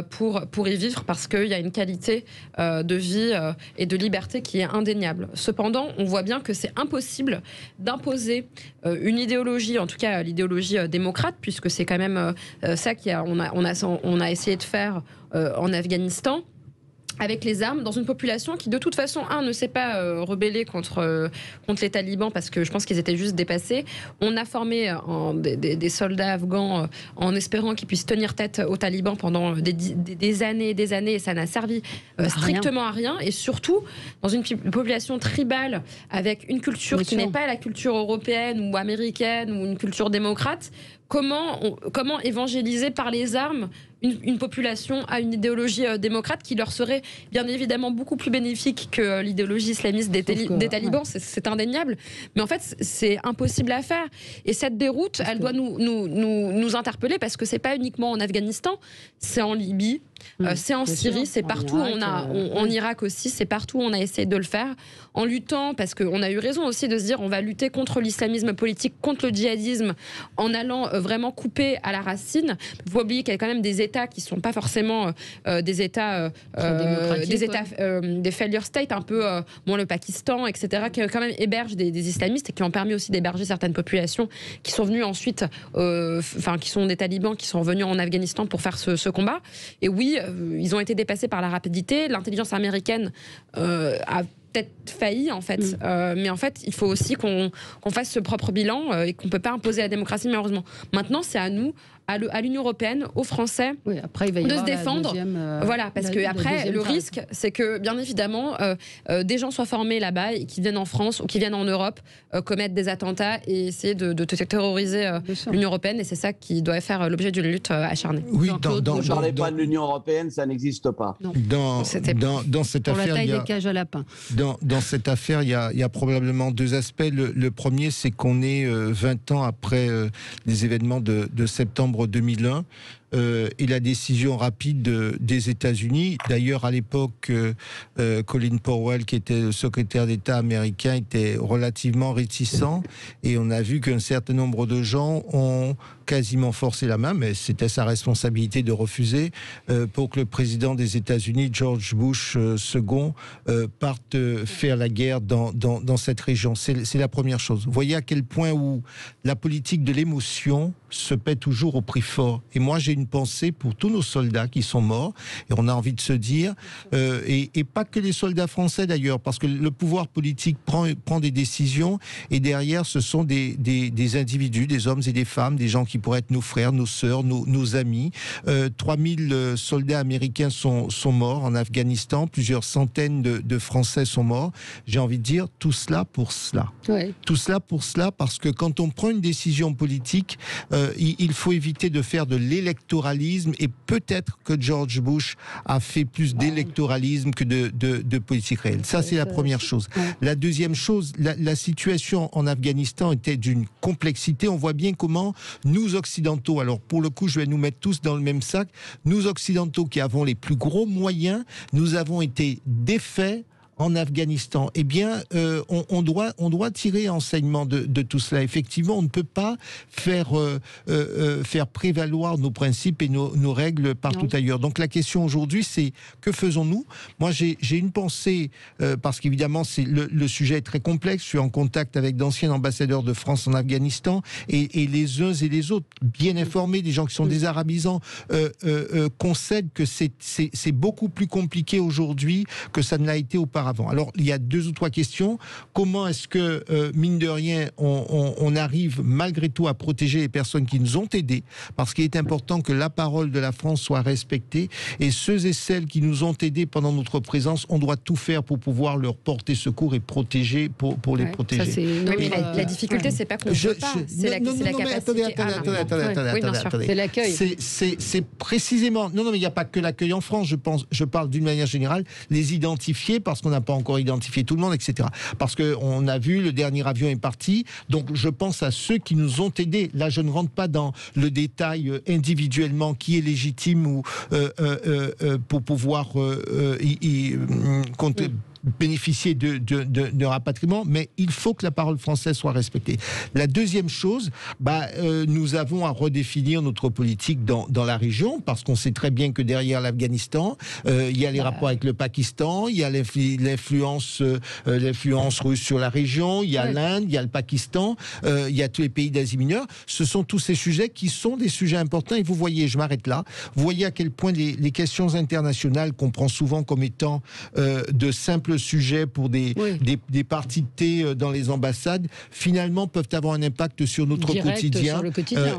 pour y vivre, parce qu'il y a une qualité de vie et de liberté qui est indéniable. Cependant, on voit bien que c'est impossible d'imposer une idéologie, en tout cas l'idéologie démocrate, puisque c'est quand même ça qu'on a essayé de faire en Afghanistan, avec les armes, dans une population qui de toute façon, ne s'est pas rebellée contre les talibans, parce que je pense qu'ils étaient juste dépassés. On a formé des soldats afghans en espérant qu'ils puissent tenir tête aux talibans pendant des années et des années, et ça n'a servi strictement à rien. Et surtout, dans une population tribale, avec une culture qui n'est pas la culture européenne ou américaine ou une culture démocrate, comment évangéliser par les armes une population à une idéologie démocrate qui leur serait bien évidemment beaucoup plus bénéfique que l'idéologie islamiste des talibans, c'est indéniable. Mais en fait, c'est impossible à faire. Et cette déroute, elle doit nous interpeller, parce que c'est pas uniquement en Afghanistan, c'est en Libye, c'est en Syrie, c'est partout. En Irak aussi, c'est partout où on a essayé de le faire, en luttant, parce qu'on a eu raison aussi de se dire on va lutter contre l'islamisme politique, contre le djihadisme, en allant vraiment couper à la racine. Il faut oublier qu'il y a quand même des États qui ne sont pas forcément des États, des failure states, un peu le Pakistan, etc., qui quand même hébergent des islamistes et qui ont permis aussi d'héberger certaines populations qui sont venues ensuite, qui sont des talibans qui sont venus en Afghanistan pour faire ce combat. Et oui, ils ont été dépassés par la rapidité. L'intelligence américaine a peut-être failli, en fait. Mais en fait, il faut aussi qu'on fasse ce propre bilan et qu'on ne peut pas imposer la démocratie, malheureusement. Maintenant, c'est à nous, à l'Union européenne, aux Français, après, il va y de avoir se défendre. Voilà, parce que après, le risque, c'est que, bien évidemment, des gens soient formés là-bas et qui viennent en France ou qui viennent en Europe commettre des attentats et essayer de terroriser l'Union européenne. Et c'est ça qui doit faire l'objet d'une lutte acharnée. Oui, ne parlez pas de l'Union européenne, ça n'existe pas. Dans cette affaire, la taille des cages à lapins. Dans cette affaire, il y a probablement deux aspects. Le premier, c'est qu'on est 20 ans après les événements de septembre 2001. Et la décision rapide des États-Unis. D'ailleurs, à l'époque, Colin Powell, qui était le secrétaire d'État américain, était relativement réticent. Et on a vu qu'un certain nombre de gens ont quasiment forcé la main, mais c'était sa responsabilité de refuser, pour que le président des États-Unis, George Bush II, parte faire la guerre dans cette région. C'est la première chose. Vous voyez à quel point où la politique de l'émotion se paie toujours au prix fort. Et moi, j'ai une pensée pour tous nos soldats qui sont morts, et on a envie de se dire, et pas que les soldats français d'ailleurs, parce que le pouvoir politique prend des décisions, et derrière ce sont des individus, des hommes et des femmes, des gens qui pourraient être nos frères, nos sœurs, nos amis. 3000 soldats américains sont morts en Afghanistan, plusieurs centaines de Français sont morts. J'ai envie de dire, tout cela pour cela. Tout cela pour cela, parce que quand on prend une décision politique, il faut éviter de faire de l'électorat d'électoralisme, et peut-être que George Bush a fait plus d'électoralisme que de politique réelle. Ça, c'est la première chose. La deuxième chose, la situation en Afghanistan était d'une complexité. On voit bien comment nous, Occidentaux, alors pour le coup, je vais nous mettre tous dans le même sac, nous, Occidentaux, qui avons les plus gros moyens, nous avons été défaits en Afghanistan. Eh bien, on doit tirer enseignement de tout cela. Effectivement, on ne peut pas faire prévaloir nos principes et nos règles partout ailleurs. Donc la question aujourd'hui, c'est que faisons-nous ? Moi, j'ai une pensée, parce qu'évidemment, le sujet est très complexe. Je suis en contact avec d'anciens ambassadeurs de France en Afghanistan, et les uns et les autres, bien informés, des gens qui sont désarabisants, concèdent que c'est beaucoup plus compliqué aujourd'hui que ça ne l'a été auparavant. Alors, il y a 2 ou 3 questions. Comment est-ce que, mine de rien, on arrive malgré tout à protéger les personnes qui nous ont aidés ? Parce qu'il est important que la parole de la France soit respectée, et ceux et celles qui nous ont aidés pendant notre présence, on doit tout faire pour pouvoir leur porter secours et protéger, pour les protéger. Ça, mais la difficulté, c'est pas qu'on ne peut pas, c'est la capacité. Attendez. C'est l'accueil. C'est précisément... Non, mais il n'y a pas que l'accueil en France, je parle d'une manière générale, les identifier, parce qu'on n'a pas encore identifié tout le monde, etc. Parce qu'on a vu, le dernier avion est parti, donc je pense à ceux qui nous ont aidés. Là, je ne rentre pas dans le détail individuellement qui est légitime ou pour pouvoir bénéficier de rapatriement, mais il faut que la parole française soit respectée. La deuxième chose, nous avons à redéfinir notre politique dans la région, parce qu'on sait très bien que derrière l'Afghanistan, il y a les rapports avec le Pakistan, il y a l'influence russe sur la région, il y a l'Inde, il y a le Pakistan, il y a tous les pays d'Asie mineure. Ce sont tous ces sujets qui sont des sujets importants, et vous voyez, je m'arrête là, vous voyez à quel point les questions internationales qu'on prend souvent comme étant de simples sujets pour des parties de thé dans les ambassades, finalement peuvent avoir un impact sur notre quotidien.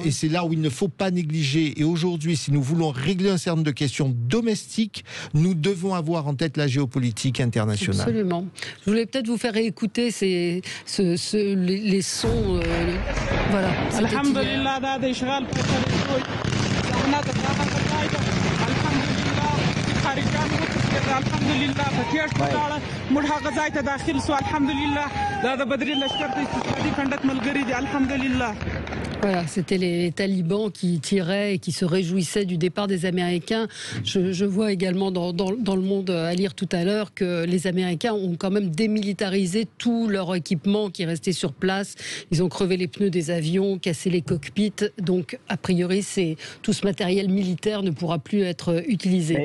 Et c'est là où il ne faut pas négliger. Et aujourd'hui, si nous voulons régler un certain nombre de questions domestiques, nous devons avoir en tête la géopolitique internationale. Absolument. Je voulais peut-être vous faire écouter les sons. Voilà. Voilà, c'était les talibans qui tiraient et qui se réjouissaient du départ des Américains. Je vois également dans le Monde à lire tout à l'heure que les Américains ont quand même démilitarisé tout leur équipement qui restait sur place. Ils ont crevé les pneus des avions, cassé les cockpits. Donc, a priori, tout ce matériel militaire ne pourra plus être utilisé.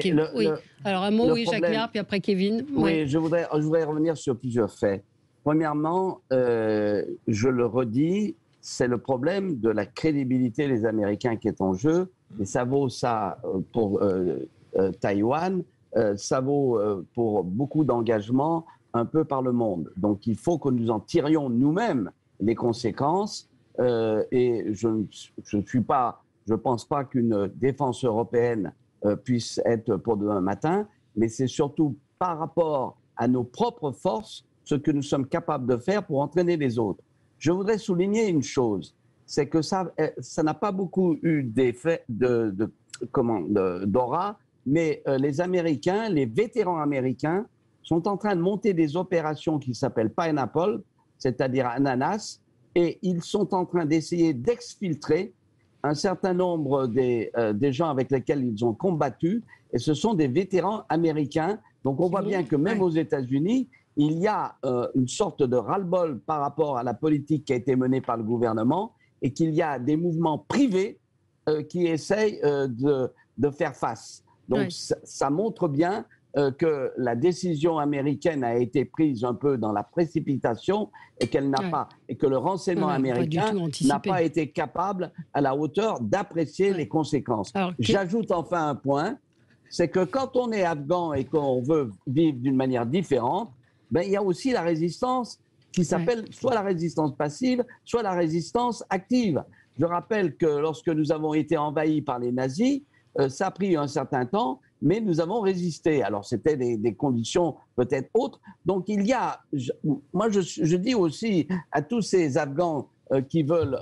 Alors un mot, Jacques Méhard, puis après Kevin. Oui, je voudrais revenir sur plusieurs faits. Premièrement, je le redis, c'est le problème de la crédibilité des Américains qui est en jeu. Et ça vaut ça pour Taïwan, ça vaut pour beaucoup d'engagements un peu par le monde. Donc il faut que nous en tirions nous-mêmes les conséquences. Et je ne pense pas qu'une défense européenne puisse être pour demain matin, mais c'est surtout par rapport à nos propres forces ce que nous sommes capables de faire pour entraîner les autres. Je voudrais souligner une chose, c'est que ça n'a pas beaucoup eu d'effet d'aura, mais les Américains, les vétérans américains, sont en train de monter des opérations qui s'appellent Pineapple, c'est-à-dire ananas, et ils sont en train d'essayer d'exfiltrer un certain nombre des gens avec lesquels ils ont combattu, et ce sont des vétérans américains. Donc on voit bien que même aux États-Unis, il y a une sorte de ras-le-bol par rapport à la politique qui a été menée par le gouvernement, et qu'il y a des mouvements privés qui essayent de faire face. Donc ça montre bien que la décision américaine a été prise un peu dans la précipitation, et qu'elle n'a pas, et que le renseignement américain n'a pas été capable à la hauteur d'apprécier les conséquences. J'ajoute enfin un point, c'est que quand on est afghan et qu'on veut vivre d'une manière différente, il y a aussi la résistance qui s'appelle soit la résistance passive, soit la résistance active. Je rappelle que lorsque nous avons été envahis par les nazis, ça a pris un certain temps, mais nous avons résisté. Alors, c'était des conditions peut-être autres. Donc, il y a... Moi, je dis aussi à tous ces Afghans qui veulent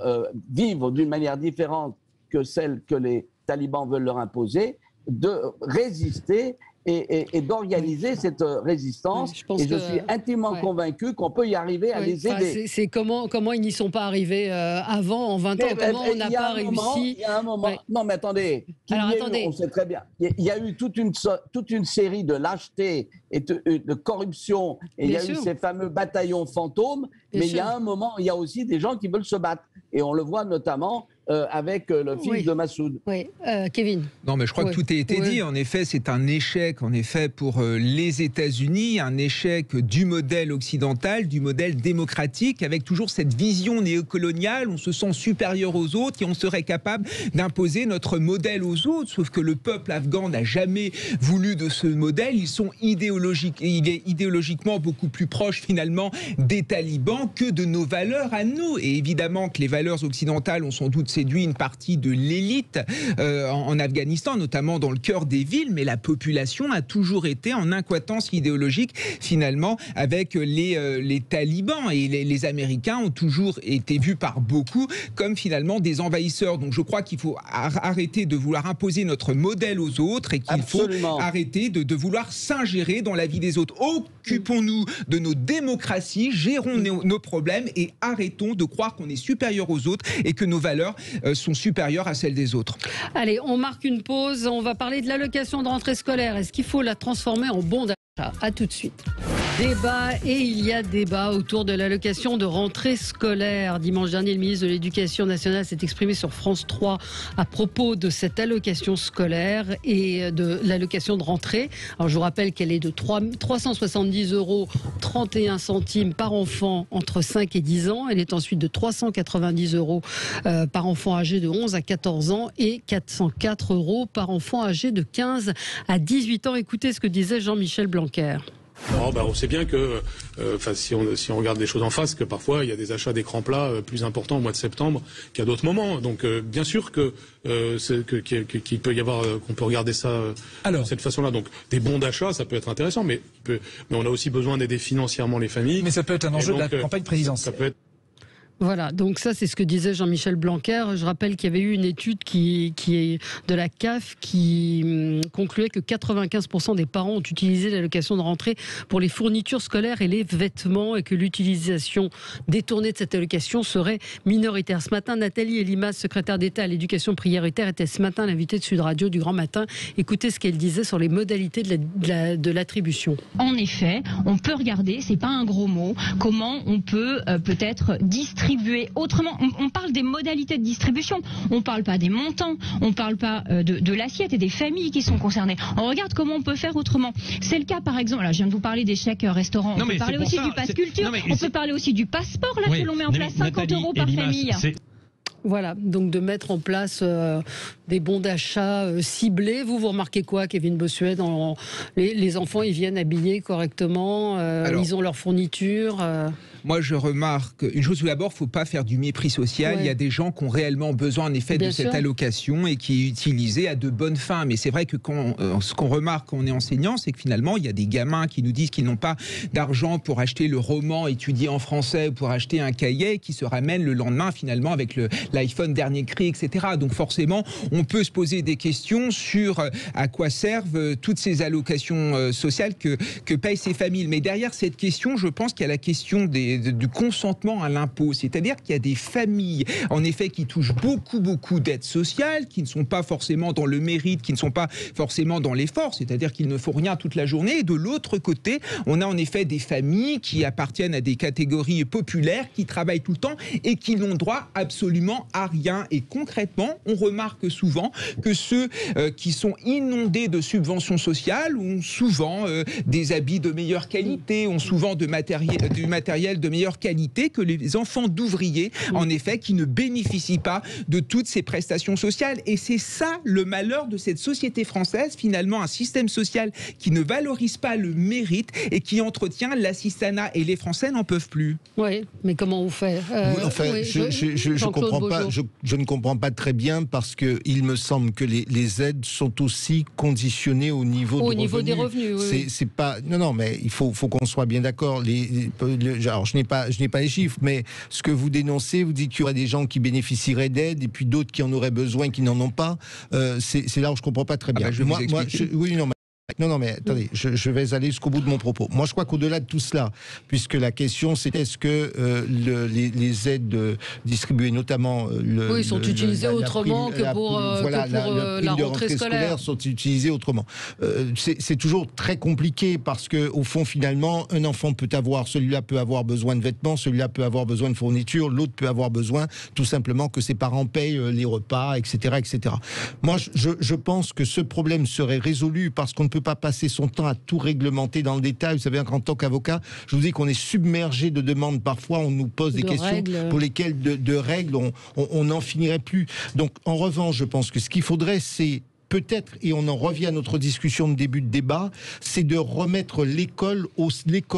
vivre d'une manière différente que celle que les talibans veulent leur imposer, de résister et d'organiser cette résistance. Je suis intimement convaincu qu'on peut y arriver à les aider. C'est comment ils n'y sont pas arrivés avant, en 20 ans, comment on n'a pas réussi. Il y a un moment. Non, mais attendez. On sait très bien. Il y a eu toute une série de lâchetés et de corruption. Et il y a eu ces fameux bataillons fantômes. Mais il y a un moment, il y a aussi des gens qui veulent se battre. Et on le voit notamment avec le fils de Massoud. Oui, Kevin. Non, mais je crois que tout a été dit. En effet, c'est un échec, en effet, pour les États-Unis, un échec du modèle occidental, du modèle démocratique, avec toujours cette vision néocoloniale. On se sent supérieur aux autres et on serait capable d'imposer notre modèle aux autres. Sauf que le peuple afghan n'a jamais voulu de ce modèle. Ils sont idéologiquement beaucoup plus proches, finalement, des talibans que de nos valeurs à nous. Et évidemment que les valeurs occidentales ont sans doute séduit une partie de l'élite en Afghanistan, notamment dans le cœur des villes, mais la population a toujours été en incohérence idéologique, finalement, avec les talibans. Et les Américains ont toujours été vus par beaucoup comme, finalement, des envahisseurs. Donc je crois qu'il faut arrêter de vouloir imposer notre modèle aux autres et qu'il faut arrêter de vouloir s'ingérer dans la vie des autres. Occupons-nous de nos démocraties, gérons nos problèmes et arrêtons de croire qu'on est supérieur aux autres et que nos valeurs sont supérieures à celles des autres. Allez, on marque une pause. On va parler de l'allocation de rentrée scolaire. Est-ce qu'il faut la transformer en bon d'achat? À tout de suite. Débat, et il y a débat autour de l'allocation de rentrée scolaire. Dimanche dernier, le ministre de l'Éducation nationale s'est exprimé sur France 3 à propos de cette allocation scolaire et de l'allocation de rentrée. Alors je vous rappelle qu'elle est de 370 € 31 centimes par enfant entre 5 et 10 ans. Elle est ensuite de 390 € par enfant âgé de 11 à 14 ans et 404 € par enfant âgé de 15 à 18 ans. Écoutez ce que disait Jean-Michel Blanquer. Non, on sait bien que, si on regarde les choses en face, que parfois il y a des achats d'écrans plats plus importants au mois de septembre qu'à d'autres moments. Donc, bien sûr qu'il peut y avoir, qu'on peut regarder ça de cette façon-là. Donc, des bons d'achat, ça peut être intéressant, mais on a aussi besoin d'aider financièrement les familles. Mais ça peut être un enjeu de la campagne présidentielle. Ça peut être... Voilà, donc ça c'est ce que disait Jean-Michel Blanquer. Je rappelle qu'il y avait eu une étude qui est de la CAF qui concluait que 95% des parents ont utilisé l'allocation de rentrée pour les fournitures scolaires et les vêtements et que l'utilisation détournée de cette allocation serait minoritaire. Ce matin, Nathalie Elimas, secrétaire d'État à l'éducation prioritaire, était ce matin l'invitée de Sud Radio du Grand Matin. Écoutez ce qu'elle disait sur les modalités de l'attribution. En effet, on peut regarder, c'est pas un gros mot, comment on peut peut-être distribuer autrement. On parle des modalités de distribution, on ne parle pas des montants, on ne parle pas de l'assiette et des familles qui sont concernées. On regarde comment on peut faire autrement. C'est le cas par exemple, là je viens de vous parler des chèques restaurants, on peut parler aussi du pass culture, on peut parler aussi du passeport là que l'on met en place, 50 € par famille. Voilà, donc de mettre en place des bons d'achat ciblés. Vous remarquez quoi, Kevin Bossuet? Les enfants, ils viennent habillés correctement, ils ont leur fourniture Moi, je remarque une chose. Tout d'abord, il ne faut pas faire du mépris social. Il y a des gens qui ont réellement besoin, en effet, de cette allocation et qui est utilisée à de bonnes fins. Mais c'est vrai que ce qu'on remarque quand on est enseignant, c'est que finalement, il y a des gamins qui nous disent qu'ils n'ont pas d'argent pour acheter le roman étudié en français ou pour acheter un cahier, qui se ramènent le lendemain, finalement, avec l'iPhone dernier cri, etc. Donc forcément, on peut se poser des questions sur à quoi servent toutes ces allocations sociales que payent ces familles. Mais derrière cette question, je pense qu'il y a la question du consentement à l'impôt. C'est-à-dire qu'il y a des familles, en effet, qui touchent beaucoup d'aides sociales, qui ne sont pas forcément dans le mérite, qui ne sont pas forcément dans l'effort, c'est-à-dire qu'ils ne font rien toute la journée. Et de l'autre côté, on a en effet des familles qui appartiennent à des catégories populaires, qui travaillent tout le temps et qui n'ont droit absolument à rien. Et concrètement, on remarque souvent que ceux qui sont inondés de subventions sociales ont souvent des habits de meilleure qualité, ont souvent du matériel de meilleure qualité que les enfants d'ouvriers, en effet, qui ne bénéficient pas de toutes ces prestations sociales. Et c'est ça le malheur de cette société française, finalement, un système social qui ne valorise pas le mérite et qui entretient l'assistanat. Et les Français n'en peuvent plus. Oui, mais comment on fait je ne comprends pas très bien, parce qu'il me semble que les aides sont aussi conditionnées au niveau des revenus. C'est pas... Non, mais il faut qu'on soit bien d'accord. Alors, je n'ai pas les chiffres, mais ce que vous dénoncez, vous dites qu'il y aurait des gens qui bénéficieraient d'aide et puis d'autres qui en auraient besoin, qui n'en ont pas. C'est là où je comprends pas très bien. Non, mais attendez, je vais aller jusqu'au bout de mon propos. Moi, je crois qu'au-delà de tout cela, puisque la question, c'est est-ce que les aides distribuées, notamment sont utilisées autrement que pour la rentrée scolaire, sont utilisées autrement. C'est toujours très compliqué parce que, au fond, finalement, un enfant celui-là peut avoir besoin de vêtements, celui-là peut avoir besoin de fournitures, l'autre peut avoir besoin, tout simplement, que ses parents payent les repas, etc., etc. Moi, je pense que ce problème serait résolu parce qu'on ne peut pas passer son temps à tout réglementer dans le détail. Vous savez, en tant qu'avocat, je vous dis qu'on est submergé de demandes. Parfois, on nous pose des questions pour lesquelles de règles, on n'en finirait plus. Donc, en revanche, je pense que ce qu'il faudrait, c'est peut-être, et on en revient à notre discussion de début de débat, c'est de remettre l'école,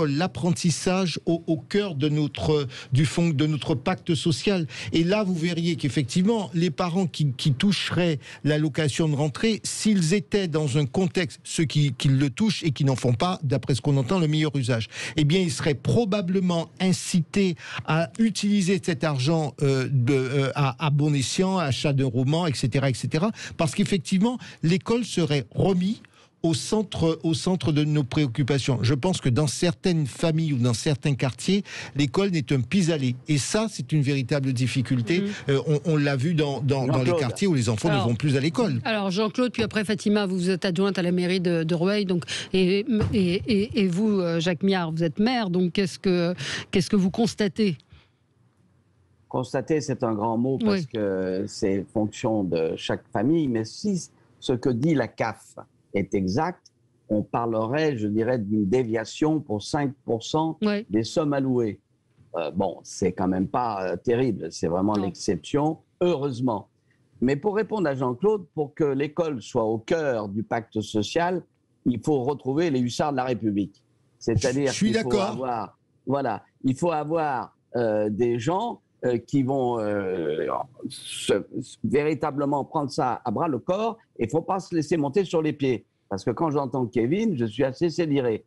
l'apprentissage au cœur de notre pacte social. Et là, vous verriez qu'effectivement, les parents qui toucheraient l'allocation de rentrée, s'ils étaient dans un contexte, ceux qui le touchent et qui n'en font pas, d'après ce qu'on entend, le meilleur usage, eh bien, ils seraient probablement incités à utiliser cet argent à bon escient, à achat de romans, etc., etc., parce qu'effectivement, l'école serait remise au centre de nos préoccupations. Je pense que dans certaines familles ou dans certains quartiers, l'école n'est un pis-aller. Et ça, c'est une véritable difficulté. On l'a vu dans les quartiers où les enfants ne vont plus à l'école. Alors, Jean-Claude, puis après Fatima, vous êtes adjointe à la mairie de Rueil, donc, et vous, Jacques Miard, vous êtes maire, donc qu'est-ce que vous constatez ? Constater, c'est un grand mot parce que c'est fonction de chaque famille, mais si ce que dit la CAF est exact, on parlerait, je dirais, d'une déviation pour 5% des sommes allouées. Bon, c'est quand même pas terrible, c'est vraiment l'exception, heureusement. Mais pour répondre à Jean-Claude, pour que l'école soit au cœur du pacte social, il faut retrouver les hussards de la République. C'est-à-dire qu'il faut avoir des gens qui vont véritablement prendre ça à bras le corps et il ne faut pas se laisser monter sur les pieds. Parce que quand j'entends Kevin, je suis assez sidéré.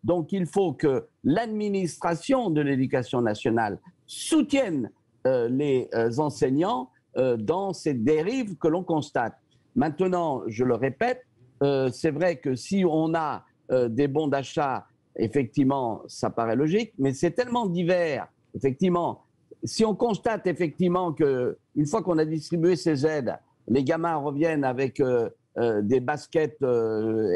Donc il faut que l'administration de l'éducation nationale soutienne les enseignants dans ces dérives que l'on constate. Maintenant, je le répète, c'est vrai que si on a des bons d'achat, effectivement, ça paraît logique, mais c'est tellement divers. Effectivement, si on constate effectivement qu'une fois qu'on a distribué ces aides, les gamins reviennent avec des baskets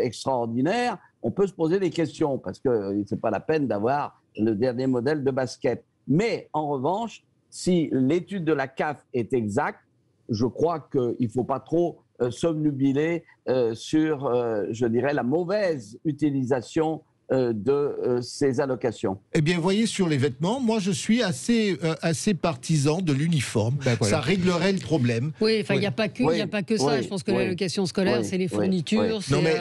extraordinaires, on peut se poser des questions parce que ce n'est pas la peine d'avoir le dernier modèle de basket. Mais en revanche, si l'étude de la CAF est exacte, je crois qu'il ne faut pas trop s'obnubiler sur, je dirais, la mauvaise utilisation de ces allocations. Eh bien, vous voyez, sur les vêtements, moi, je suis assez partisan de l'uniforme. Ça réglerait le problème. Oui, enfin, il n'y a pas que ça. Je pense que l'allocation scolaire, c'est les fournitures. Non, mais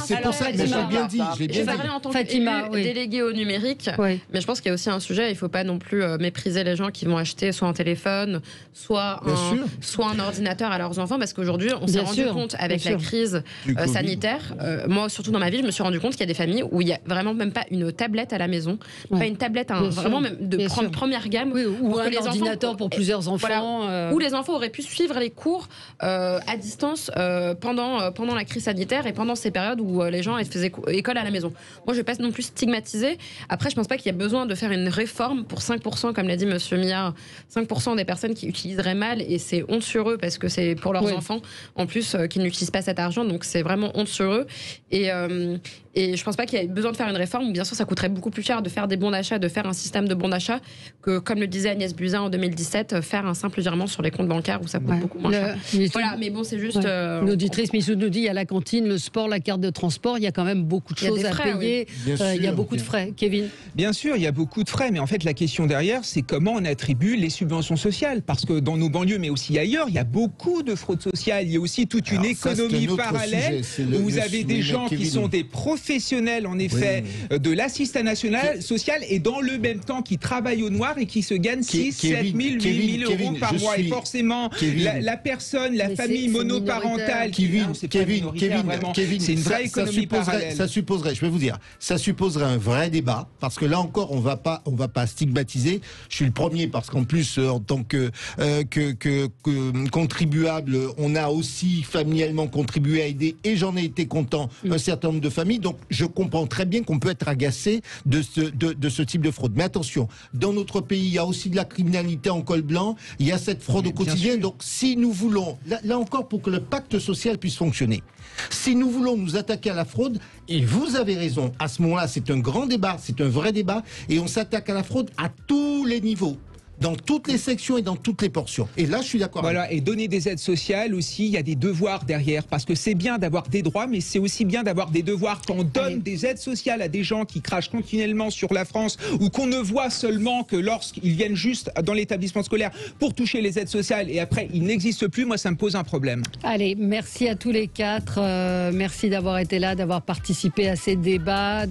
c'est pour ça que je l'ai bien dit. J'ai parlé en tant que délégué au numérique, mais je pense qu'il y a aussi un sujet, il ne faut pas non plus mépriser les gens qui vont acheter soit un téléphone, soit un ordinateur à leurs enfants, parce qu'aujourd'hui, on s'est rendu compte avec la crise sanitaire, moi, surtout dans ma vie, je me suis rendu compte qu'il y a des familles où il n'y a vraiment même pas une tablette à la maison, pas une tablette, vraiment même de première gamme, ou un ordinateur pour plusieurs enfants. Où les enfants auraient pu suivre les cours à distance pendant la crise sanitaire et pendant ces périodes où les gens faisaient école à la maison. Moi, je ne vais pas non plus stigmatiser. Après, je ne pense pas qu'il y a besoin de faire une réforme pour 5%, comme l'a dit Monsieur Millard, 5% des personnes qui utiliseraient mal, et c'est honte sur eux parce que c'est pour leurs enfants, en plus, qui n'utilisent pas cet argent, donc c'est vraiment honte sur eux. Et je ne pense pas qu'il y ait besoin de faire une réforme. Bien sûr, ça coûterait beaucoup plus cher de faire des bons d'achat, de faire un système de bons d'achat que, comme le disait Agnès Buzyn en 2017, faire un simple virement sur les comptes bancaires où ça coûte beaucoup moins cher. Voilà, mais bon, c'est juste... L'auditrice Missou nous dit, il y a la cantine, le sport, la carte de transport, il y a quand même beaucoup de choses à payer. Il y a beaucoup de frais. Kevin ? Bien sûr, il y a beaucoup de frais, mais en fait, la question derrière, c'est comment on attribue les subventions sociales. Parce que dans nos banlieues, mais aussi ailleurs, il y a beaucoup de fraude sociale. Il y a aussi toute une économie parallèle où vous avez des gens qui sont des professionnels professionnels, en effet, de l'assistant national social et dans le même temps qui travaillent au noir et qui se gagnent 6, 7 000, 8 000 euros par mois. Et forcément, la personne, la famille monoparentale, c'est une vraie économie parallèle. Ça supposerait, je vais vous dire, ça supposerait un vrai débat, parce que là encore, on va pas stigmatiser. Je suis le premier, parce qu'en plus, en tant que contribuable, on a aussi familialement contribué à aider, et j'en ai été content, un certain nombre de familles. Donc, je comprends très bien qu'on peut être agacé de ce type de fraude. Mais attention, dans notre pays, il y a aussi de la criminalité en col blanc, il y a cette fraude au quotidien. Donc, si nous voulons, là encore, pour que le pacte social puisse fonctionner, si nous voulons nous attaquer à la fraude, et vous avez raison, à ce moment-là, c'est un grand débat, c'est un vrai débat, et on s'attaque à la fraude à tous les niveaux, dans toutes les sections et dans toutes les portions. Et là, je suis d'accord. Voilà, et donner des aides sociales aussi, il y a des devoirs derrière, parce que c'est bien d'avoir des droits, mais c'est aussi bien d'avoir des devoirs. Quand on donne des aides sociales à des gens qui crachent continuellement sur la France, ou qu'on ne voit seulement que lorsqu'ils viennent juste dans l'établissement scolaire pour toucher les aides sociales, et après, ils n'existent plus, moi, ça me pose un problème. Allez, merci à tous les quatre. Merci d'avoir été là, d'avoir participé à ces débats.